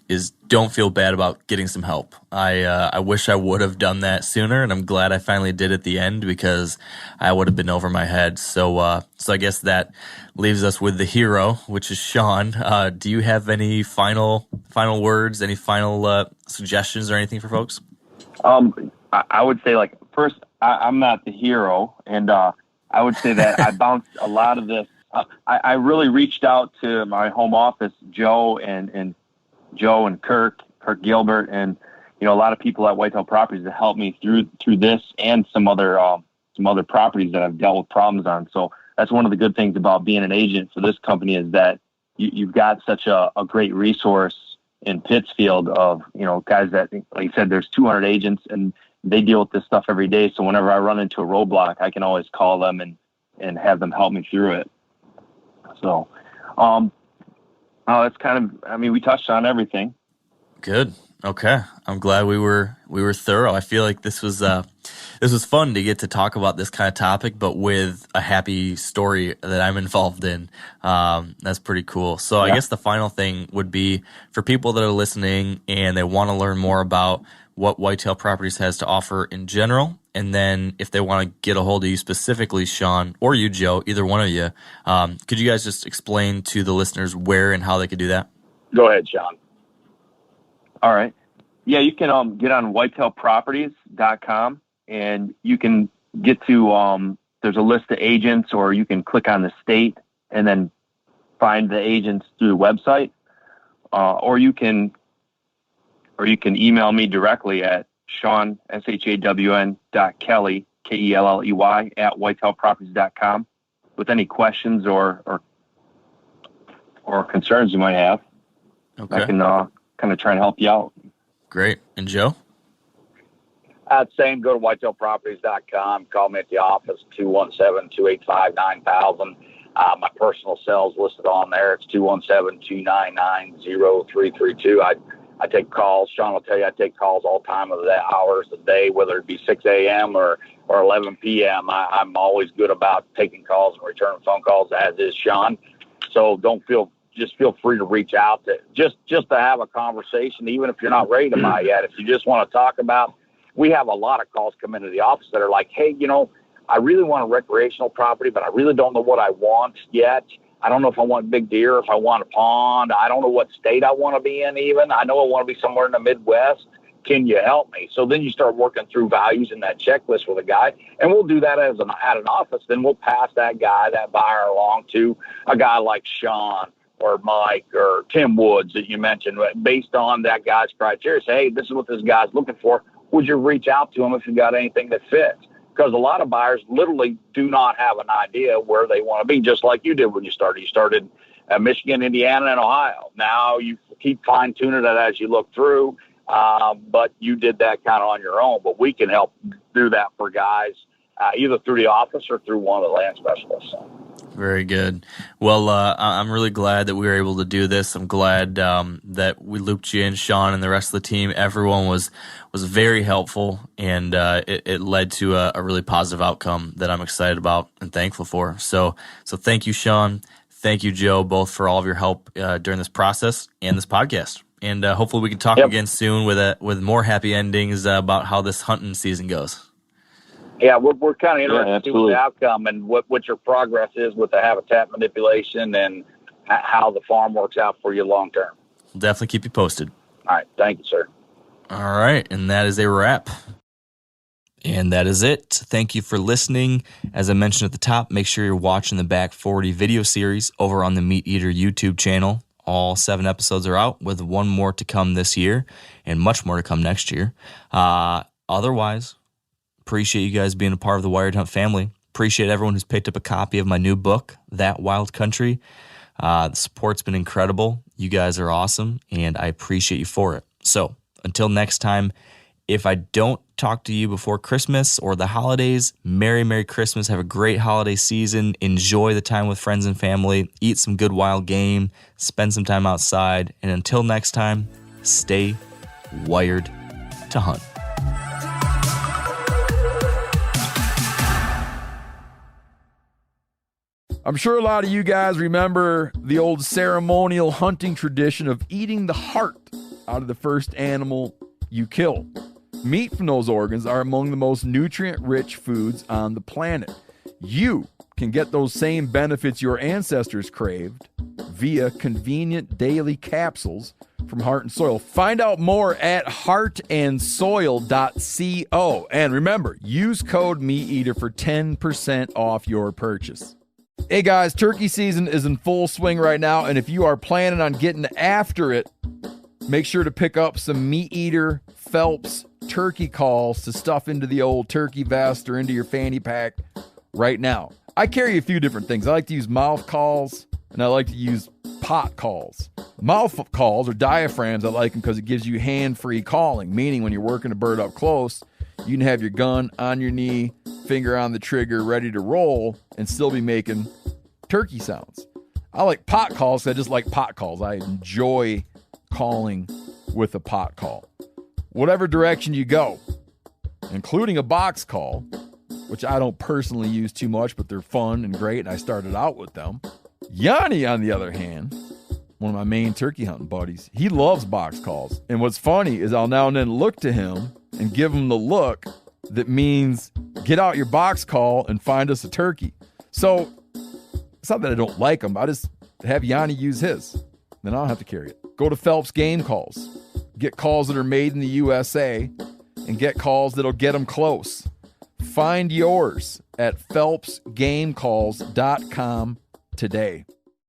S3: don't feel bad about getting some help. I wish I would have done that sooner, and I'm glad I finally did at the end because I would have been over my head. So I guess that leaves us with the hero, which is Shawn. Do you have any final words, any final suggestions or anything for folks?
S5: I would say, like, first, I'm not the hero, and I would say that I bounced a lot of this. I really reached out to my home office, Joe and Kirk Gilbert, and a lot of people at Whitetail Properties to help me through this and some other properties that I've dealt with problems on. So that's one of the good things about being an agent for this company is that you've got such a great resource in Pittsfield of guys that, like you said, there's 200 agents and they deal with this stuff every day. So whenever I run into a roadblock, I can always call them and have them help me through it. So, it's kind of, we touched on everything.
S3: Good. Okay. I'm glad we were thorough. I feel like this was fun to get to talk about this kind of topic, but with a happy story that I'm involved in. That's pretty cool. So yeah. I guess the final thing would be for people that are listening and they want to learn more about what Whitetail Properties has to offer in general. And then if they want to get a hold of you specifically, Shawn, or you, Joe, either one of you, could you guys just explain to the listeners where and how they could do that?
S4: Go ahead, Shawn.
S5: All right. Yeah, you can get on whitetailproperties.com and you can get to, there's a list of agents, or you can click on the state and then find the agents through the website. Or you can email me directly at Shawn, SHAWN.Kelley, KELLEY @whitetailproperties.com with any questions or concerns you might have.
S3: Okay.
S5: I can kind of try and help you out.
S3: Great. And Joe?
S4: Same, go to whitetailproperties.com. Call me at the office, 217-285-9000. My personal cell's listed on there. It's 217-299-0332. I take calls. Shawn will tell you I take calls all time of the hours of the day, whether it be 6 a.m. or 11 p.m. I'm always good about taking calls and returning phone calls, as is Shawn. So just feel free to reach out to just to have a conversation, even if you're not ready to buy yet. If you just want to talk about, we have a lot of calls come into the office that are like, hey, I really want a recreational property, but I really don't know what I want yet. I don't know if I want big deer, if I want a pond. I don't know what state I want to be in even. I know I want to be somewhere in the Midwest. Can you help me? So then you start working through values in that checklist with a guy, and we'll do that at an office. Then we'll pass that buyer along to a guy like Shawn or Mike or Tim Woods that you mentioned, based on that guy's criteria. Say, hey, this is what this guy's looking for. Would you reach out to him if you got anything that fits? Because a lot of buyers literally do not have an idea where they want to be, just like you did when you started. You started at Michigan, Indiana, and Ohio. Now you keep fine-tuning it as you look through, but you did that kind of on your own. But we can help do that for guys, either through the office or through one of the land specialists.
S3: Very good. Well, I'm really glad that we were able to do this. I'm glad that we looped you in, Shawn, and the rest of the team. Everyone was very helpful, and it led to a really positive outcome that I'm excited about and thankful for. So thank you, Shawn. Thank you, Joe, both for all of your help during this process and this podcast. And hopefully we can talk again soon with more happy endings about how this hunting season goes.
S4: Yeah, we're kind of interested in the outcome and what your progress is with the habitat manipulation and how the farm works out for you long term.
S3: We'll definitely keep you posted.
S4: All right. Thank you, sir.
S3: All right. And that is a wrap. And that is it. Thank you for listening. As I mentioned at the top, make sure you're watching the Back 40 video series over on the MeatEater YouTube channel. All 7 episodes are out, with one more to come this year and much more to come next year. Otherwise, appreciate you guys being a part of the Wired Hunt family. Appreciate everyone who's picked up a copy of my new book, That Wild Country. The support's been incredible. You guys are awesome, and I appreciate you for it. So until next time, if I don't talk to you before Christmas or the holidays, Merry, Merry Christmas. Have a great holiday season. Enjoy the time with friends and family. Eat some good wild game. Spend some time outside. And until next time, stay wired to hunt.
S1: I'm sure a lot of you guys remember the old ceremonial hunting tradition of eating the heart out of the first animal you kill. Meat from those organs are among the most nutrient-rich foods on the planet. You can get those same benefits your ancestors craved via convenient daily capsules from Heart and Soil. Find out more at heartandsoil.co. And remember, use code MeatEater for 10% off your purchase. Hey guys, turkey season is in full swing right now, and if you are planning on getting after it, make sure to pick up some MeatEater Phelps turkey calls to stuff into the old turkey vest or into your fanny pack right now. I carry a few different things. I like to use mouth calls, and I like to use pot calls. Mouth calls or diaphragms, I like them because it gives you hand-free calling, meaning when you're working a bird up close, you can have your gun on your knee, finger on the trigger, ready to roll, and still be making turkey sounds. I like pot calls because I just like pot calls. I enjoy calling with a pot call. Whatever direction you go, including a box call, which I don't personally use too much, but they're fun and great, and I started out with them. Yanni, on the other hand, one of my main turkey hunting buddies, he loves box calls. And what's funny is I'll now and then look to him and give him the look that means get out your box call and find us a turkey. So it's not that I don't like them. I just have Yanni use his. Then I don't have to carry it. Go to Phelps Game Calls. Get calls that are made in the USA and get calls that'll get them close. Find yours at phelpsgamecalls.com today.